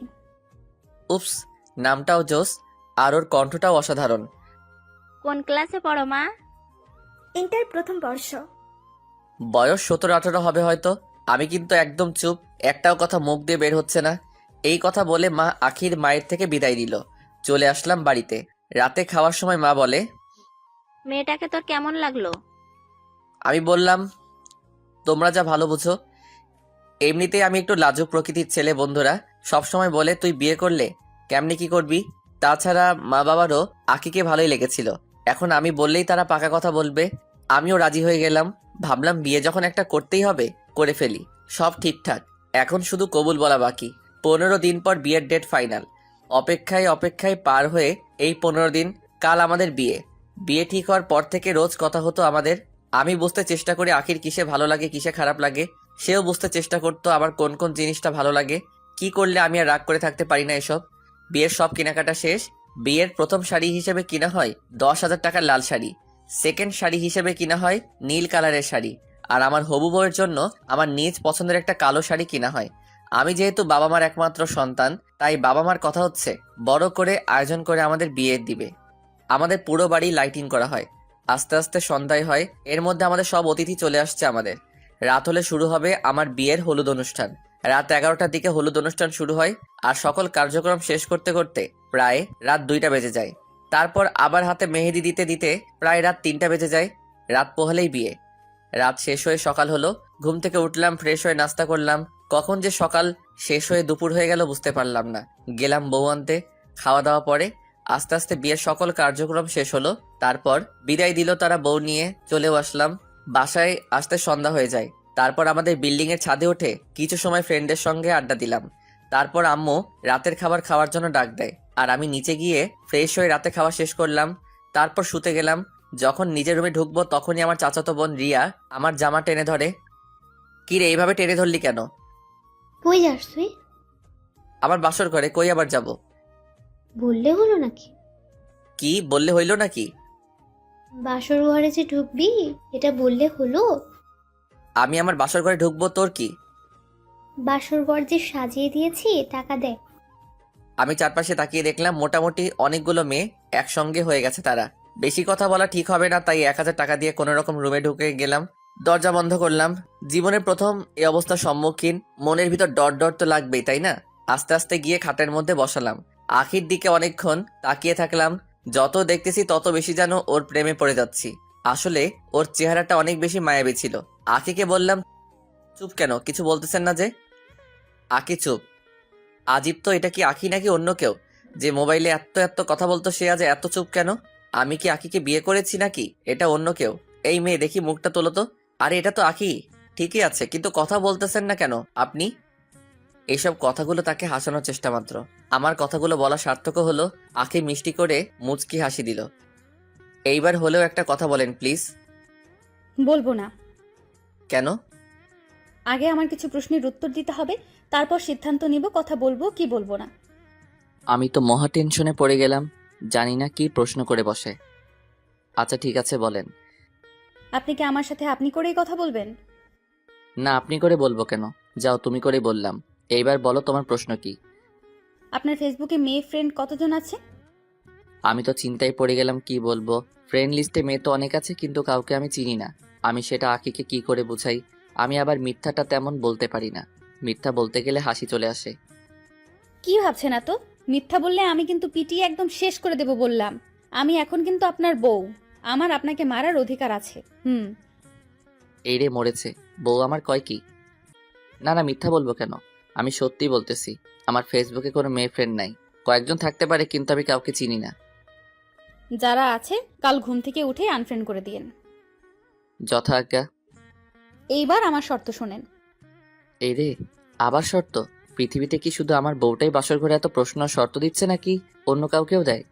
উপস, নামটাও জোস, আর ওর কণ্ঠটাও অসাধারণ। কোন ক্লাসে পড়ো মা? ইন্টার প্রথম বর্ষ। বয়স 17-18 হবে হয়তো। আমি কিন্তু একদম চুপ, একটাও কথা মুখ দিয়ে বের হচ্ছে না। এই কথা বলে মা আখির মায়ের থেকে বিদায় দিল। চলে আসলাম বাড়িতে। রাতে খাওয়ার সময় মা বলে, মেয়েটাকে তোর কেমন লাগলো? আমি বললাম, তোমরা যা ভালো বুঝো। এমনিতেই আমি একটু লাজুক প্রকৃতির ছেলে। বন্ধুরা সবসময় বলে তুই বিয়ে করলে কেমনি কি করবি। তাছাড়া মা বাবারও আকিকে ভালোই লেগেছিল। এখন আমি বললেই তারা পাকা কথা বলবে। আমিও রাজি হয়ে গেলাম। ভাবলাম বিয়ে যখন একটা করতেই হবে, করে ফেলি। সব ঠিকঠাক, এখন শুধু কবুল বলা বাকি। 15 দিন পর বিয়ের ডেট ফাইনাল। অপেক্ষায় অপেক্ষায় পার হয়ে এই 15 দিন, কাল আমাদের বিয়ে। বিয়ে ঠিক হওয়ার পর থেকে রোজ কথা হতো আমাদের। আমি বুঝতে চেষ্টা করি আখির কিসে ভালো লাগে কিসে খারাপ লাগে, সেও বুঝতে চেষ্টা করতো আমার কোন কোন জিনিসটা ভালো লাগে, কি করলে আমি আর রাগ করে থাকতে পারি না। এসব বিয়ের সব কেনাকাটা শেষ। বিয়ের প্রথম শাড়ি হিসেবে কিনা হয় 10,000 টাকার লাল শাড়ি। সেকেন্ড শাড়ি হিসেবে কিনা হয় নীল কালারের শাড়ি। আর আমার হবু বউয়ের জন্য আমার নিজ পছন্দের একটা কালো শাড়ি কিনা হয়। আমি যেহেতু বাবা মার একমাত্র সন্তান, তাই বাবা মার কথা হচ্ছে বড় করে আয়োজন করে আমাদের বিয়ে দিবে। আমাদের পুরো বাড়ি লাইটিং করা হয়। আস্তে আস্তে সন্ধ্যায় হয়। এর মধ্যে আমাদের সব অতিথি চলে আসছে। আমাদের রাত হলে শুরু হবে আমার বিয়ের হলুদ অনুষ্ঠান। রাত 11টার দিকে হলুদ অনুষ্ঠান শুরু হয়, আর সকল কার্যক্রম শেষ করতে করতে প্রায় রাত 2টা বেজে যায়। তারপর আবার হাতে মেহেদি দিতে দিতে প্রায় রাত 3টা বেজে যায়। রাত পোহালেই বিয়ে। রাত শেষ হয়ে সকাল হলো। ঘুম থেকে উঠলাম, ফ্রেশ হয়ে নাস্তা করলাম। কখন যে সকাল শেষ হয়ে দুপুর হয়ে গেল বুঝতে পারলাম না। গেলাম বউ আনতে। খাওয়া দাওয়া পরে আস্তে আস্তে বিয়ের সকল কার্যক্রম শেষ হলো। তারপর বিদায় দিল তারা, বউ নিয়ে চলেও আসলাম। বাসায় আসতে সন্ধ্যা হয়ে যায়। তারপর আমাদের বিল্ডিং এর ছাদে উঠে কিছু সময় ফ্রেন্ডের সঙ্গে আড্ডা দিলাম। তারপর আম্মু রাতের খাবার খাওয়ার জন্য ডাক দেয়, আর আমি নিচে গিয়ে ফ্রেশ হয়ে রাতে খাওয়া শেষ করলাম। তারপর শুতে গেলাম। যখন নিজের রুমে ঢুকবো তখনই আমার চাচাতো বোন রিয়া আমার জামা টেনে ধরে। কি রে, এইভাবে টেনে ধরলি কেন? কই যাস তুই? আমার বাসর ঘরে। কই আবার যাব? বললে হলো নাকি? কি বললে হইল নাকি? বাসর ঘরে যে ঢুকবি এটা বললে হলো? আমি আমার বাসর ঘরে ঢুকবো, তোর কি? বাসর ঘর যে সাজিয়ে দিয়েছি, টাকা দে। আমি চারপাশে তাকিয়ে দেখলাম মোটামুটি অনেকগুলো মেয়ে একসঙ্গে হয়ে গেছে। তারা বেশি কথা বলা ঠিক হবে না, তাই 1000 টাকা দিয়ে কোনো রকম রুমে ঢুকে গেলাম। দরজা বন্ধ করলাম। জীবনের প্রথম এই অবস্থার সম্মুখীন, মনের ভিতর ডর ডর তো লাগবেই, তাই না? আস্তে আস্তে গিয়ে খাটের মধ্যে বসালাম। আখির দিকে অনেকক্ষণ তাকিয়ে থাকলাম। যত দেখতেছি তত বেশি যেন ওর প্রেমে পড়ে যাচ্ছি। আসলে ওর চেহারাটা অনেক বেশি মায়াবী ছিল। আখিকে বললাম, চুপ কেন, কিছু বলতেছেন না যে? আখি চুপ। আজীব তো, এটা কি আখি নাকি অন্য কেউ? যে মোবাইলে এত এত কথা বলতো সে আজ এত চুপ কেন? আমি কি আখিকে বিয়ে করেছি নাকি এটা অন্য কেউ? এই মেয়ে, দেখি মুখটা তোলো তো। আরে এটা তো আখি, ঠিকই আছে, কিন্তু কথা বলতেছেন না কেন আপনি? এইসব কথাগুলো তাকে হাসানোর চেষ্টা মাত্র। আমার কথাগুলো বলা সার্থক হলো। আঁখি মিষ্টি করে মুচকি হাসি দিল। এইবার হলেও একটা কথা বলেন প্লিজ। বলবো না। কেন? আগে আমার কিছু প্রশ্নের উত্তর দিতে হবে, তারপর সিদ্ধান্ত নিব কথা বলবো কি বলবো না। আমি তো মহা টেনশনে পড়ে গেলাম, জানি না কি প্রশ্ন করে বসে। আচ্ছা ঠিক আছে বলেন। আপনি কি আমার সাথে আপনি করেই কথা বলবেন? না আপনি করে বলবো কেন, যাও তুমি করে বললাম। এইবার বলো তোমার প্রশ্ন কি? আপনার ফেসবুকে মেয়ে ফ্রেন্ড কতজন আছে? আমি তো চিন্তায় পড়ে গেলাম কি বলবো। ফ্রেন্ড লিস্টে মেয়ে তো অনেক আছে, কিন্তু কাউকে আমি চিনি না। আমি সেটা আঁকিকে কি করে বুঝাই? আমি আবার মিথ্যাটা তেমন বলতে পারি না, মিথ্যা বলতে গেলে হাসি চলে আসে। কি ভাবছেন এত? মিথ্যা বললে আমি কিন্তু পিটিয়ে একদম শেষ করে দেব বললাম। আমি এখন কিন্তু আপনার বউ, আমার আপনাকে মারার অধিকার আছে। এই রে মরেছে, বউ আমার কয় কি? না না মিথ্যা বলবো কেন, আমি সত্যি বলতেছি। আমার ফেসবুকে কোনো মেয়ে ফ্রেন্ড নাই। কয়েকজন থাকতে পারে, কিন্তু আমি কাউকে চিনি না। যারা আছে কাল ঘুম থেকে উঠে আনফ্রেন্ড করে দিয়েন। যথা আজ্ঞা। এইবার আমার শর্ত শোনেন। এই রে, আবার শর্ত? পৃথিবীতে কি শুধু আমার বউটাই বাসর ঘরে এত প্রশ্ন আর শর্ত দিচ্ছে, নাকি অন্য কাউকেও দেয়?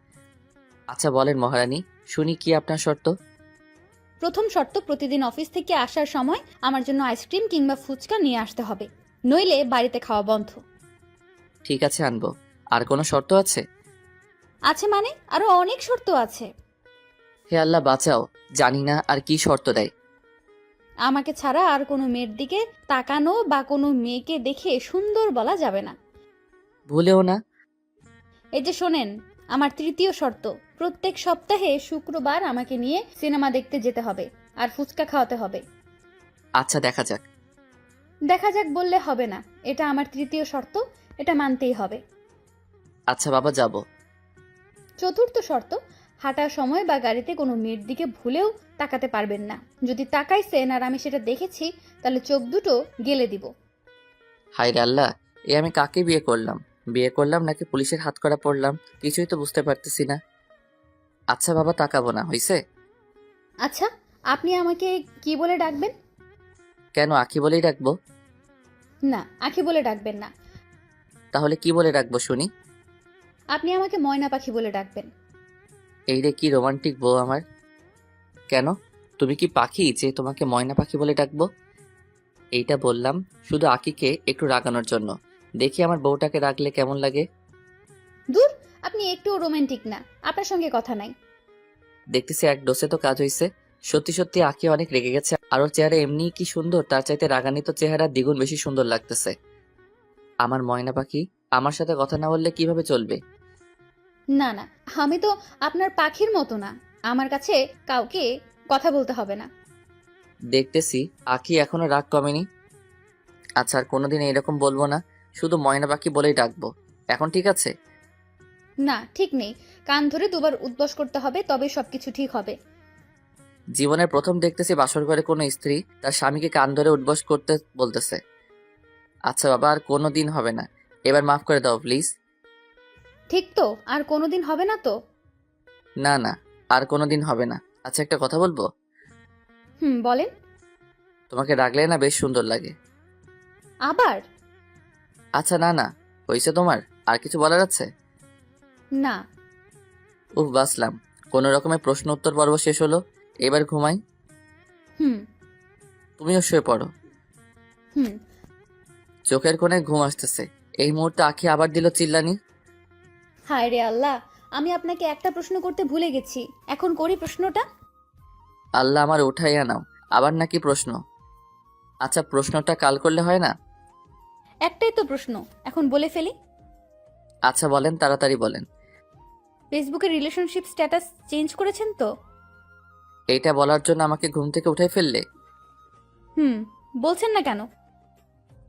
আচ্ছা বলেন মহারানী, শুনি কি আপনার শর্ত। প্রথম শর্ত, প্রতিদিন অফিস থেকে আসার সময় আমার জন্য আইসক্রিম কিংবা ফুচকা নিয়ে আসতে হবে, নইলে বাড়িতে খাওয়া বন্ধ। ঠিক আছে আনবো। আর কোনো শর্ত আছে? আছে মানে আরো অনেক শর্ত আছে। হে আল্লাহ বাঁচাও, জানি না আর কি শর্ত দেয়। আমাকে ছাড়া আর কোনো মেয়ের দিকে তাকানো বা কোনো মেয়েকে দেখে সুন্দর বলা যাবে না। ভুলেও না। এই যে শোনেন, আমার তৃতীয় শর্ত, প্রত্যেক সপ্তাহে শুক্রবার আমাকে নিয়ে সিনেমা দেখতে যেতে হবে আর ফুচকা খাওয়াতে হবে। আচ্ছা দেখা যাক। দেখা যাক বললে হবে না, এটা আমার তৃতীয় শর্ত, এটা মানতেই হবে। আচ্ছা বাবা যাব। চতুর্থ শর্ত, হাঁটার সময় বা গাড়িতে কোনো মেয়ের দিকে ভুলেও তাকাতে পারবেন না। যদি তাকাইছেন আর আমি সেটা দেখেছি, তাহলে চোখ দুটো গেলে দিব। হায় রে আল্লাহ, এ আমি কাকে বিয়ে করলাম? বিয়ে করলাম নাকি পুলিশের হাত করা পড়লাম, কিছুই তো বুঝতে পারতেছি না। আচ্ছা বাবা তাকাবো না, হইছে? আচ্ছা, আপনি আমাকে কি বলে ডাকবেন? কেন আঁখি বলেই ডাকবো? না, আঁখি বলে ডাকবেন না। তাহলে কি বলে ডাকবো শুনি? আপনি আমাকে ময়না পাখি বলে ডাকবেন। এই রে কি রোমান্টিক বউ আমার। কেন, তুমি কি পাখি যে তোমাকে ময়না পাখি বলে ডাকবো? এইটা বললাম শুধু আঁকিকে একটু রাগানোর জন্য। দেখি আমার বউটাকে রাখলে কেমন লাগে। দূর, আপনি একটুও রোমান্টিক না, আপনার সঙ্গে কথা নাই। দেখতেছি এক ডোসে তো কাজ হইছে। সত্যি সত্যি আঁকি অনেক রেগে গেছে, আর ওর চেহারা এমনিই কি সুন্দর, তার চাইতে রাগান্বিত চেহারা দ্বিগুণ বেশি সুন্দর লাগতেছে। আমার ময়না পাখি আমার সাথে কথা না বললে কিভাবে চলবে? না না, আমি তো আপনার পাখির মতো না, আমার কাছে কাউকে কথা বলতে হবে না। দেখতেছি আঁকি এখনো রাগ কমেনি। আচ্ছা আর কোনোদিন এইরকম বলবো না, শুধু ময়না পাখি বলেই ডাকবো। এখন ঠিক আছে? না ঠিক নেই, কান ধরে দুবার উদ্বাস করতে হবে, তবে সবকিছু ঠিক হবে। জীবনের প্রথম দেখতেছি বাসর ঘরে কোনো স্ত্রী তার স্বামীকে কান ধরে উঠবস করতে বলতেছে। আচ্ছা বাবা আর কোনো দিন হবে না, এবার মাফ করে দাও প্লিজ। ঠিক তো, আর কোনোদিন হবে না তো? না না, আর কোনো দিন হবে না। আচ্ছা একটা কথা বলবো? বলেন। তোমাকে রাখলে না বেশ সুন্দর লাগে। আবার? আচ্ছা না না, হয়েছে তোমার? আর কিছু বলার আছে? না। উফ বাসলাম, কোনো রকমের প্রশ্ন উত্তর পর্ব শেষ হলো, এবার ঘুমাই। হুম তুমিও শুয়ে পড়ো। হুম চোখের কোণে ঘুম আসতেছে, এই মুহূর্তে আঁখি আবার দিল চিল্লানি। হায় রে আল্লাহ, আমি আপনাকে একটা প্রশ্ন করতে ভুলে গেছি, এখন করি প্রশ্নটা। আল্লাহ আমার উঠাইয়া নাও, আবার নাকি প্রশ্ন? আচ্ছা প্রশ্নটা কাল করলে হয় না? একটাই তো প্রশ্ন, এখন বলে ফেলি। আচ্ছা বলেন, তাড়াতাড়ি বলেন। ফেসবুকে রিলেশনশিপ স্ট্যাটাস চেঞ্জ করেছেন তো? এইটা বলার জন্য আমাকে ঘুম থেকে উঠাই ফেললে? বলছেন না কেন?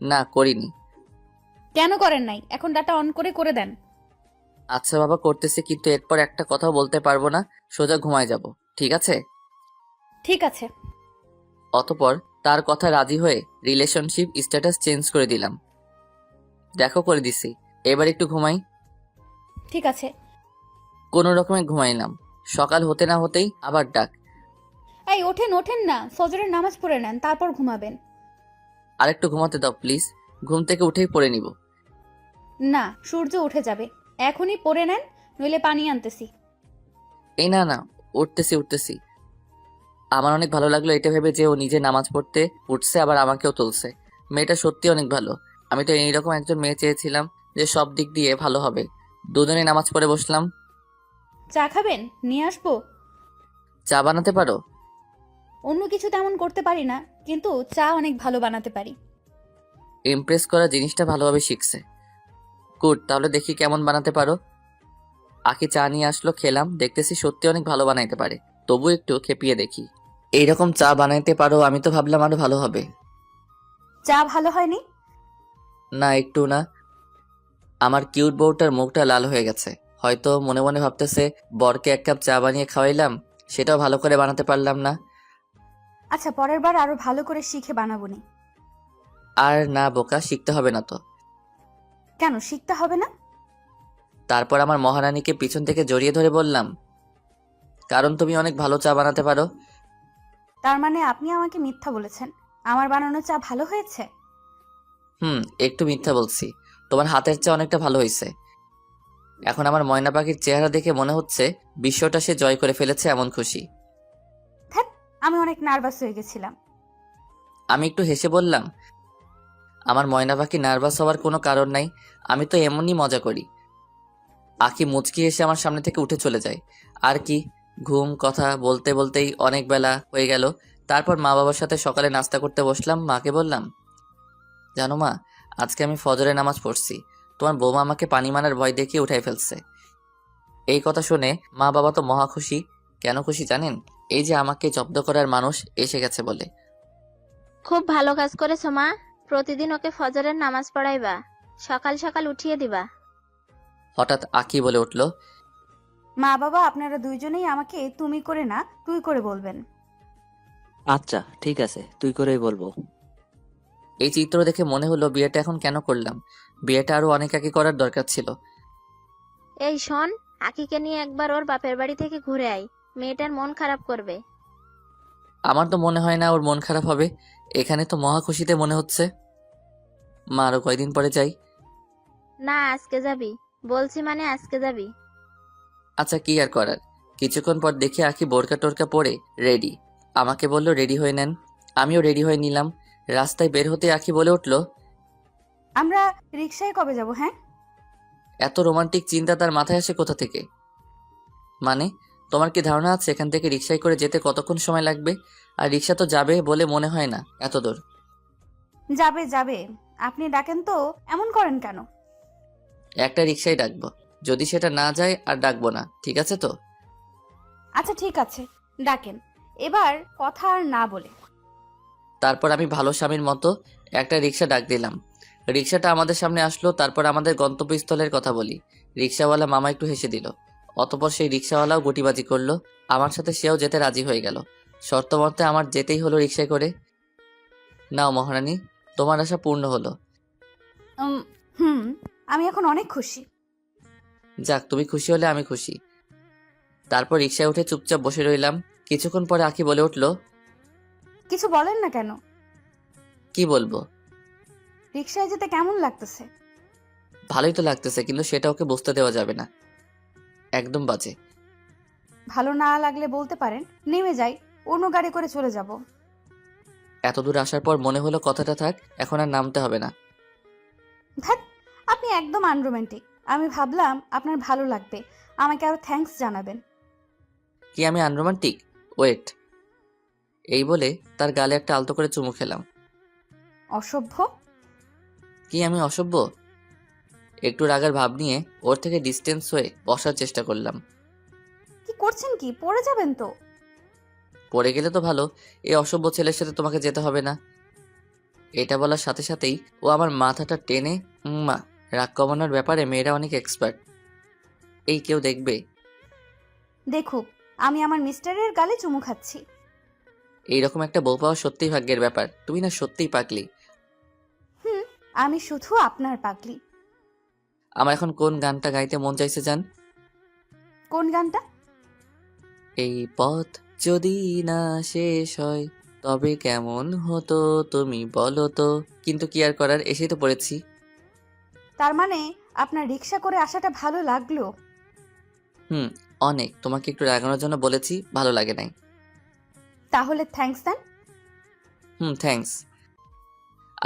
না করিনি। কেন করেন নাই? এখন ডাটা অন করে করে দেন। আচ্ছা বাবা করতেছি, কিন্তু এরপর একটা কথাও বলতে পারবো না, সোজা ঘুমায় যাব, ঠিক আছে? ঠিক আছে। অতপর তার কথা রাজি হয়ে রিলেশনশিপ স্ট্যাটাস চেঞ্জ করে দিলাম। দেখো করে দিছি, এবার একটু ঘুমাই। ঠিক আছে। কোনো রকমে ঘুমাইলাম। সকাল হতে না হতেই আবার ডাক। এই ওঠেন ওঠেন না, ফজরের নামাজ পড়ে নেন, তারপর ঘুমাবেন। আরেকটু ঘুমাতে দাও প্লিজ, ঘুম থেকে উঠেই পড়ে নিব। না, সূর্য উঠে যাবে। এখনই পরে নেন, নইলে পানি আনতেছি। এই না না, উঠতেছি। আমার অনেক ভালো লাগলো এটা ভেবে যে ও নিজে নামাজ পড়তে উঠছে, আবার আমাকেও তুলছে। মেয়েটা সত্যি অনেক ভালো। আমি তো এইরকম একজন মেয়ে চেয়েছিলাম যে সব দিক দিয়ে ভালো হবে। দুজনেই নামাজ পড়ে বসলাম। চা খাবেন? নিয়ে আসবো? চা বানাতে পারো? অন্য কিছু তেমন করতে পারি না, কিন্তু চা অনেক ভালো বানাতে পারি। ইমপ্রেস করা জিনিসটা ভালোভাবে শিখছে। গুড, তাহলে দেখি কেমন বানাতে পারো। আখি চা নিয়ে আসলো, খেলাম, দেখতেছি সত্যি অনেক ভালো বানাইতে পারে। তবু একটু খেপিয়ে দেখি। এইরকম চা বানাইতে পারো, আমি তো ভাবলাম আরো ভালো হবে। চা ভালো হয়নি? না, একটু না। আমার কিউট বউটার মুখটা লাল হয়ে গেছে। হয়তো মনে মনে ভাবতেছে বরকে এক কাপ চা বানিয়ে খাওয়াইলাম, সেটাও ভালো করে বানাতে পারলাম না। আচ্ছা, পরের বার আরো ভালো করে শিখে বানাবো নি। আর না বোকা, শিখতে হবে না তো। কেন শিখতে হবে না? তারপর আমার মহারানীকে পিছন থেকে জড়িয়ে ধরে বললাম, কারণ তুমি অনেক ভালো চা বানাতে পারো। তার মানে আপনি আমাকে মিথ্যা বলেছেন? আমার বানানো চা ভালো হয়েছে? একটু মিথ্যা বলছি। তোমার হাতের চা অনেকটা ভালো হয়েছে। এখন আমার ময়না পাখির চেহারা দেখে মনে হচ্ছে বিশ্বটা সে জয় করে ফেলেছে, এমন খুশি। ধ্যাৎ, আমি অনেক নার্ভাস হয়ে গেছিলাম। আমি একটু হেসে বললাম, আমার ময়না পাখি নার্ভাস হওয়ার কোনো কারণ নাই, আমি তো এমনই মজা করি। আখি মুচকি এসে আমার সামনে থেকে উঠে চলে যায়। আর কি, ঘুম, কথা বলতে বলতেই অনেক বেলা হয়ে গেল। তারপর মা বাবার সাথে সকালে নাস্তা করতে বসলাম। মাকে বললাম, জানো মা, আজকে আমি ফজরের নামাজ পড়ছি। তোমার বৌমা আমাকে পানি মারার ভয় দেখিয়ে উঠাই ফেলছে। এই কথা শুনে মা বাবা তো মহা খুশি। কেন খুশি জানেন? এই যে আমাকে জব্দ করার মানুষ এসে গেছে বলে। খুব ভালো কাজ করেছো মা। প্রতিদিন ওকে ফজরের নামাজ পড়াইবা, সকাল সকাল উঠিয়ে দিবা। হঠাৎ আখি বলে উঠল, মা বাবা আপনারা দুইজনেই আমাকে তুমি করে না তুই করে বলবেন। আচ্ছা ঠিক আছে, তুই করেই বলবো। এই চিত্র দেখে মনে হলো বিয়েটা এখন কেন করলাম। বিয়েটা আরো অনেক আগে করার দরকার ছিল। এই শোন, আকিকে নিয়ে একবার ওর বাপের বাড়ি থেকে ঘুরে আয়, মেয়েটার মন খারাপ করবে। আমার তো মনে হয় না ওর মন খারাপ হবে। এখানে তো মহা খুশিতে মনে হচ্ছে। মা, আরো কয়দিন পরে যাই? না, আজকে যাবি বলছি, মানে আজকে যাবি। আচ্ছা, কি আর করার। কিছুক্ষণ পর দেখি আখি বোরকা টোরকা পরে রেডি। আমাকে বলল রেডি হয়ে নেন। আমিও রেডি হয়ে নিলাম। রাস্তায় বের হতে আখি বলে উঠল, আমরা রিকশায় কবে যাব? হ্যাঁ, এত রোমান্টিক চিন্তা তার মাথায় আসে কোথা থেকে? মানে, তোমার কি ধারণা আছে এখান থেকে রিকশায় করে যেতে কতক্ষণ সময় লাগবে? আর রিকশা তো যাবে বলে মনে হয় না এত দূর। যাবে যাবে। আপনি ডাকেন তো, এমন করেন কেন? একটা রিকশাই ডাকবো, যদি সেটা না যায় আর ডাকবো না, ঠিক আছে তো? আচ্ছা ঠিক আছে, ডাকেন। এবার কথা আর না বলে। তারপর আমি ভালো স্বামীর মতো একটা রিকশা ডাক দিলাম। রিকশাটা আমাদের সামনে আসলো। তারপর আমাদের গন্তব্যস্থলের কথা বলি। রিকশাওয়ালা মামা একটু হেসে দিল। অতপর সেই রিকশাওয়ালাও গুটিবাজি করলো। আমার সাথে সেও যেতে রাজি হয়ে গেল। শর্ত মতে আমার যেতেই হলো রিকশায় করে। নাও মহারানী, তোমার আশা পূর্ণ হলো। উম, হুম, আমি এখন অনেক খুশি। যাক, তুমি খুশি হলে আমি খুশি। তারপর রিকশায় উঠে চুপচাপ বসে রইলাম। কিছুক্ষণ পরে আখি বলে উঠল, কিছু বলেন না কেন? কি বলবো? রিকশায় যেতে কেমন লাগতেছে? ভালোই তো লাগতেছে, কিন্তু সেটা ওকে বুঝতে দেওয়া যাবে না। একদম বাজে। ভালো না লাগলে বলতে পারেন, নেমে যাই, অন্য গাড়ি করে চলে যাব। এত দূর আসার পর মনে হলো কথাটা থাক, এখন আর নামতে হবে না। ধ্যাৎ, আপনি একদম আনরোম্যান্টিক। আমি ভাবলাম আপনার ভালো লাগবে, আমাকে আরো থ্যাঙ্কস জানাবেন। কি আমি আনরোমান্টিক? ওয়েট। এই বলে তার গালে একটা আলতো করে চুমু খেলাম। অসভ্য। কি আমি অসভ্য? একটু রাগার ভাব নিয়ে ওর থেকে ডিস্টেন্স হয়ে বসার চেষ্টা করলাম। কি করছেন? কি পড়ে যাবেন তো? পড়ে গেলে তো ভালো, এই অসভ্য ছেলের সাথে তোমাকে যেতে হবে না। এটা বলার সাথে সাথেই ও আমার মাথাটা টেনে, মা, রাগ কমানোর ব্যাপারে মেয়েরা অনেক এক্সপার্ট। এই কেউ দেখবে? দেখুক, আমি আমার মিস্টারের গালে চুমু খাচ্ছি। এইরকম একটা বউ পাওয়া সত্যিই ভাগ্যের ব্যাপার। তুমি না সত্যিই পাগলি। হুম, আমি শুধু আপনার পাগলি। আমার এখন কোন গানটা গাইতে মন চাইছে জান? কোন গানটা? এই পথ যদি না শেষ হয় তবে কেমন হতো তুমি বলো তো। কিন্তু কি আর করার, এসেই তো পড়েছি। তার মানে আপনার রিক্সা করে আসাটা ভালো লাগলো। হুম, অনেক। তোমাকে একটু রাগানোর জন্য বলেছি, ভালো লাগে নাই। তাহলে থ্যাঙ্কস দেন। হুম, থ্যাঙ্কস।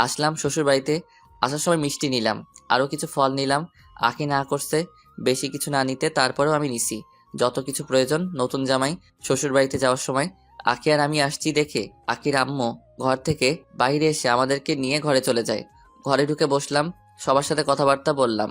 আসলাম শ্বশুর বাড়িতে। আসার সময় মিষ্টি নিলাম, আরও কিছু ফল নিলাম। আঁকি না করছে বেশি কিছু না নিতে, তারপরেও আমি নিছি যত কিছু প্রয়োজন। নতুন জামাই শ্বশুর বাড়িতে যাওয়ার সময় আঁকি আর আমি আসছি দেখে আঁকির আম্মু ঘর থেকে বাইরে এসে আমাদেরকে নিয়ে ঘরে চলে যায়। ঘরে ঢুকে বসলাম, সবার সাথে কথাবার্তা বললাম।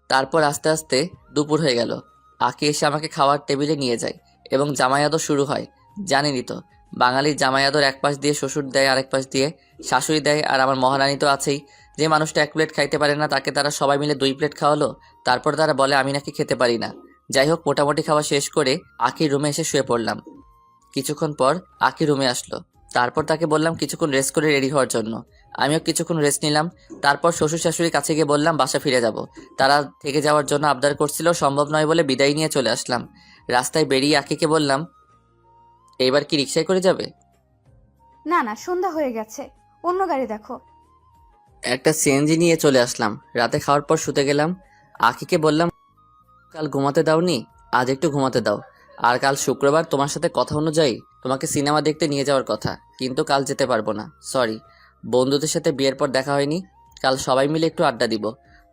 তারপর আস্তে আস্তে দুপুর হয়ে গেল। আঁকি এসে আমাকে খাওয়ার টেবিলে নিয়ে যায় এবং জামাই আদর শুরু হয়। জানেনই তো, বাঙালির জামাই আদর এক পাশ দিয়ে শ্বশুর দেয়, আরেক পাশ দিয়ে শাশুড়ি দেয়। আর আমার মহারানী তো আছেই। যে মানুষটা এক প্লেট খাইতে পারে না তাকে তারা সবাই মিলে 2 প্লেট খাওয়ালো। তারপর তারা বলে আমি নাকি খেতে পারি না। যাই হোক, মোটামুটি খাওয়া শেষ করে আঁকির রুমে এসে শুয়ে পড়লাম। কিছুক্ষণ পর আঁকি রুমে আসলো। তারপর তাকে বললাম কিছুক্ষণ রেস্ট করে রেডি হওয়ার জন্য। আমিও কিছুক্ষণ রেস্ট নিলাম। তারপর শ্বশুর শাশুড়ির কাছে গিয়ে বললাম বাসা ফিরে যাব। তারা থেকে যাওয়ার জন্য আবদার করছিল, সম্ভব নয় বলে বিদায় নিয়ে চলে আসলাম। রাস্তায় বেরিয়ে আঁকিকে বললাম, এইবার কি রিকশায় করে যাবে? না না, সন্ধ্যা হয়ে গেছে, অন্য গাড়ি দেখো। একটা সিএনজি নিয়ে চলে আসলাম। রাতে খাওয়ার পর শুতে গেলাম। আঁকিকে বললাম, কাল ঘুমাতে দাওনি, আজ একটু ঘুমাতে দাও। আর কাল শুক্রবার, তোমার সাথে কথা অনুযায়ী তোমাকে সিনেমা দেখতে নিয়ে যাওয়ার কথা, কিন্তু কাল যেতে পারবো না, সরি। বন্ধুদের সাথে বিয়ের পর দেখা হয়নি। কাল সবাই মিলে একটু আড্ডা দিব।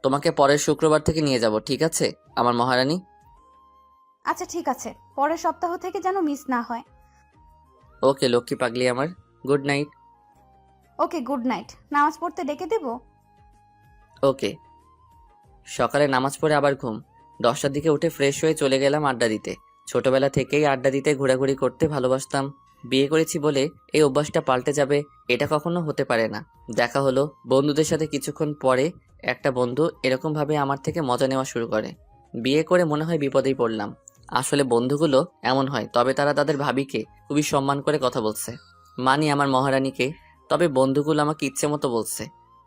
তোমাকে পরের শুক্রবার থেকে নিয়ে যাব, ঠিক আছে আমার মহারানী? আচ্ছা ঠিক আছে, পরের সপ্তাহ থেকে যেন মিস না হয়। ওকে লক্ষ্মী পাগলি আমার, গুড নাইট। ওকে, গুড নাইট। নামাজ পড়তে ডেকে দেব? ওকে। সকালে নামাজ পড়ে আবার ঘুম। 10টার দিকে উঠে ফ্রেশ হয়ে চলে গেলাম আড্ডা দিতে। ছোটবেলা থেকেই আড্ডা দিতে ঘোরাঘুরি করতে ভালোবাসতাম। বিয়ে করেছি বলে এই অভ্যাসটা পাল্টে যাবে এটা কখনো হতে পারে না। দেখা হলো বন্ধুদের সাথে। কিছুক্ষণ পরে একটা বন্ধু এরকমভাবে আমার থেকে মজা নেওয়া শুরু করে। বিয়ে করে মনে হয় বিপদেই পড়লাম। আসলে বন্ধুগুলো এমন হয়, তবে তারা তাদের ভাবিকে খুবই সম্মান করে কথা বলছে। মানি আমার মহারানীকে, তবে বন্ধুগুলো আমাকে ইচ্ছে মতো বলছে।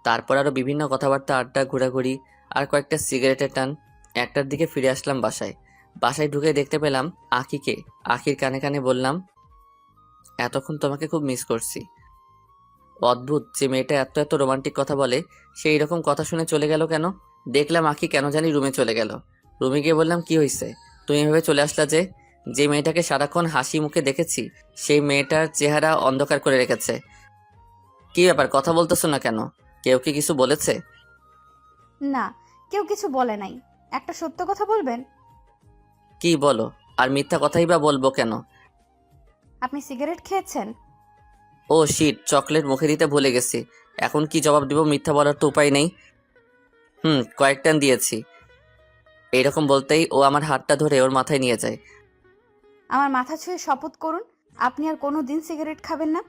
তারপর আরও বিভিন্ন কথাবার্তা, আড্ডা, ঘোরাঘুরি আর কয়েকটা সিগারেটের টান। 1টার দিকে ফিরে আসলাম বাসায়। বাসায় ঢুকে দেখতে পেলাম আঁকিকে। আঁকির কানে কানে বললাম, এতক্ষণ তোমাকে খুব মিস করছি। অদ্ভুত, যে মেয়েটা এত এত রোমান্টিক কথা বলে সেই রকম কথা শুনে চলে গেল কেন? দেখলাম আঁকি কেন জানি রুমে চলে গেল। রুমে গিয়ে বললাম, কি হয়েছে, তুমি এভাবে চলে আসলা যে? যে মেয়েটাকে সারাক্ষণ হাসি মুখে দেখেছি সেই মেয়েটার চেহারা অন্ধকার করে রেখেছে। কি ব্যাপার, কথা বলতেছো না কেন? কেউ কি কিছু বলেছে? না, কেউ কিছু বলে নাই। একটা সত্য কথা বলবেন? কি বলো? আর মিথ্যা কথাই বা বলবো কেন? আপনি সিগারেট খেয়েছেন? ও শিট, চকলেট মুখে দিতে ভুলে গেছি। এখন কি জবাব দিব? মিথ্যা বলার তো উপায় নেই। কয়েকটান দিয়েছি। এইরকম বলতেই ও আমার হাতটা ধরে ওর মাথায় নিয়ে যায়। আমার মাথা ছুঁয়ে শপথ করুন আপনি আর কোনো দিন সিগারেট খাবেন না।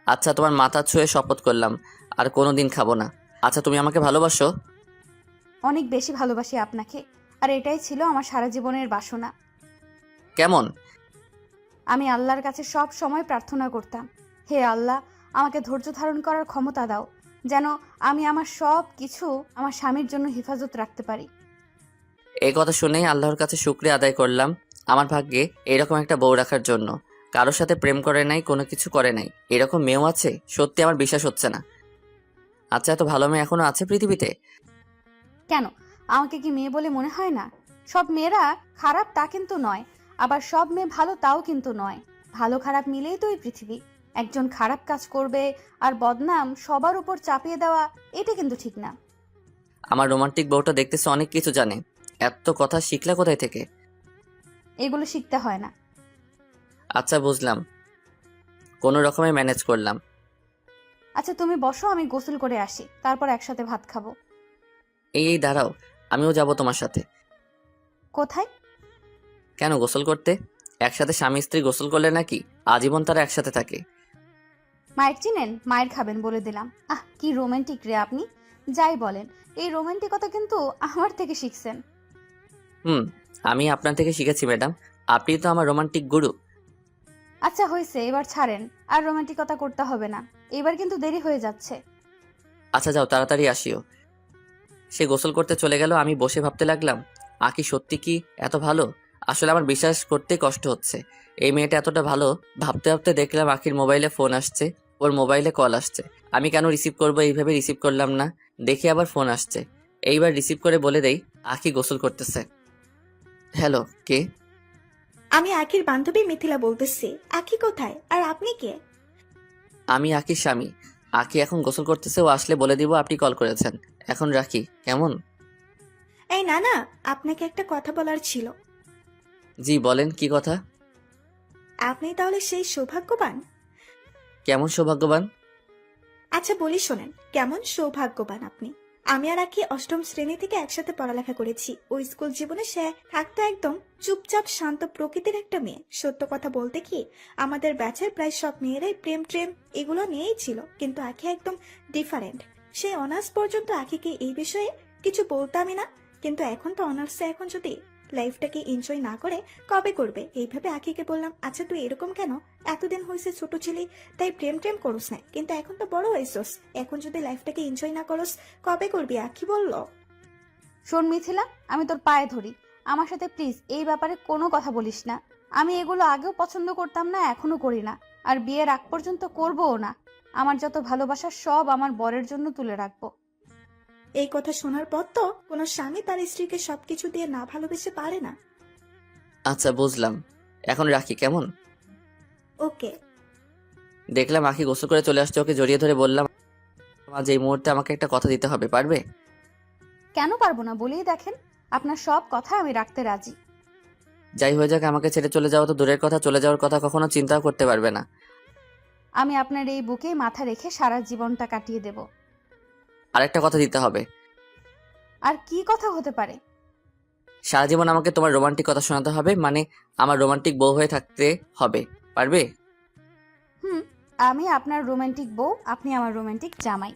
আচ্ছা, তোমার মাথা ছুঁয়ে শপথ করলাম আর কোনো দিন খাবো না। আচ্ছা, তুমি আমাকে ভালোবাসো? অনেক বেশি ভালোবাসি আপনাকে, আর এটাই ছিল আমার সারা জীবনের বাসনা। কেমন? আমি আল্লাহর কাছে সব সময় প্রার্থনা করতাম, হে আল্লাহ, আমাকে ধৈর্য ধারণ করার ক্ষমতা দাও, যেন আমি আমার সব কিছু আমার স্বামীর জন্য হেফাজত রাখতে পারি। এই কথা শুনেই আল্লাহর কাছে শুকরিয়া আদায় করলাম আমার ভাগ্যে এরকম একটা বউ রাখার জন্য। কারোর সাথে প্রেম করে নাই, কোনো কিছু করে নাই, এরকম মেয়েও আছে, সত্যি আমার বিশ্বাস হচ্ছে না। আচ্ছা, এত ভালো মেয়ে এখনো আছে পৃথিবীতে? কেন, আমাকে কি মেয়ে বলে মনে হয় না? সব মেয়েরা খারাপ তা কিন্তু নয়, আবার সব মেয়ে ভালো তাও কিন্তু নয়। ভালো খারাপ মিলেই তো এই পৃথিবী। একজন খারাপ কাজ করবে আর বদনাম সবার উপর চাপিয়ে দেওয়া, এটা কিন্তু ঠিক না। আমার রোমান্টিক বউটা দেখতেছে অনেক কিছু জানে। এত কথা শিখলা কোথায় থেকে? এগুলো শিখতে হয় না। আচ্ছা, বুঝলাম। কোনো রকমে ম্যানেজ করলাম। আচ্ছা তুমি বসো, আমি গোসল করে আসি, তারপর একসাথে ভাত খাবো। এই দাঁড়াও, আমিও যাব তোমার সাথে। কোথায়? কেন, গোসল করতে? একসাথে স্বামী স্ত্রী গোসল করলে নাকি আজীবন তারা একসাথে থাকে? মায়ের চিনেন? মায়ের খাবেন বলে দিলাম। কি রোমান্টিক রে আপনি! যাই বলেন, এই রোমান্টিকতা কিন্তু আমার থেকে শিখছেন। আমি আপনার থেকে শিখেছি ম্যাডাম। আপনি তো আমার রোমান্টিক গুরু। আচ্ছা হয়েছে, এবার ছাড়েন, আর রোমান্টিকতা করতে হবে না। এবার কিন্তু দেরি হয়ে যাচ্ছে। আচ্ছা যাও, তাড়াতাড়ি আসিও। সে গোসল করতে চলে গেল। আমি বসে ভাবতে লাগলাম, আকি সত্যি কি এত ভালো? আসলে আমার বিশ্বাস করতে কষ্ট হচ্ছে এই মেয়েটা এতটা ভালো। ভাবতে ভাবতে দেখলাম আখির মোবাইলে ফোন আসছে, ওর মোবাইলে কল আসছে। আমি কেন রিসিভ করবো এইভাবে রিসিভ করলাম না, দেখি আবার ফোন আসছে। এইবার রিসিভ করে বলে দেই আখি গোসল করতেছে। হ্যালো, কে? আমি আখির বান্ধবী মিথিলা বলতেছি। আখি কোথায় আর আপনি কে? আমি আখির স্বামী। আখি এখন গোসল করতেছে, ও আসলে বলে দিব আপনি কল করেছেন। এখন রাখি, কেমন? এই না না, আপনাকে একটা কথা বলার ছিল। জি বলেন, কি কথা? আপনি তাহলে সেই সৌভাগ্যবান? কেমন সৌভাগ্যবান? আচ্ছা বলি শোনেন, কেমন সৌভাগ্যবান আপনি। আমি আর আখি অষ্টম শ্রেণী থেকে একসাথে পড়ালেখা করেছি। ওই স্কুল জীবনে সে থাকতো একদম চুপচাপ শান্ত প্রকৃতির একটা মেয়ে। সত্য কথা বলতে কি, আমাদের ব্যাচের প্রায় সব মেয়েরাই প্রেম ট্রেম এগুলো নিয়েই ছিল, কিন্তু আখি একদম ডিফারেন্ট। সে অনার্স পর্যন্ত আখিকে এই বিষয়ে কিছু বলতামই না, কিন্তু এখন তো অনার্সে এখন যদি লাইফটাকে এনজয় না করে কবে করবে এইভাবে আখিকে বললাম, আচ্ছা তুই এরকম কেন, এতদিন হয়েছে ছোট ছিলি তাই প্রেম টেম করস না, কিন্তু এখন তো বড় হয়েছস, এখন যদি লাইফটাকে এনজয় না করস কবে করবি? আখি বলল। শোন মিথিলা, আমি তোর পায়ে ধরি, আমার সাথে প্লিজ এই ব্যাপারে কোনো কথা বলিস না। আমি এগুলো আগেও পছন্দ করতাম না, এখনো করি না, আর বিয়ের আগ পর্যন্ত করবও না। আমার যত ভালোবাসা সব আমার বরের জন্য তুলে রাখবো। এই কথা শোনার পর তো কোনো স্বামী তার স্ত্রীকে সবকিছু দিয়ে না ভালোবেসে পারে না। আচ্ছা বুঝলাম, এখন রাখি, কেমন? ওকে। দেখলাম আখি গোসল করে চলে আসছে, ওকে জড়িয়ে ধরে বললাম আজ এই মুহূর্তে আমাকে একটা কথা দিতে হবে, পারবে? কেন পারবো না, বলেই দেখেন। আপনার সব কথা আমি রাখতে রাজি। যাই হয়ে যাক, আমাকে ছেড়ে চলে যাওয়া তো দূরের কথা, চলে যাওয়ার কথা কখনো চিন্তাও করতে পারবে না। আমি আপনার এই বুকে মাথা রেখে সারা জীবনটা কাটিয়ে দেব। আরেকটা কথা দিতে হবে। আর কি কথা হতে পারে? সারা জীবন আমাকে তোমার রোমান্টিক কথা শোনাতে হবে, মানে আমার রোমান্টিক বউ হয়ে থাকতে হবে, পারবে? আমি আপনার রোমান্টিক বউ, আপনি আমার রোমান্টিক জামাই।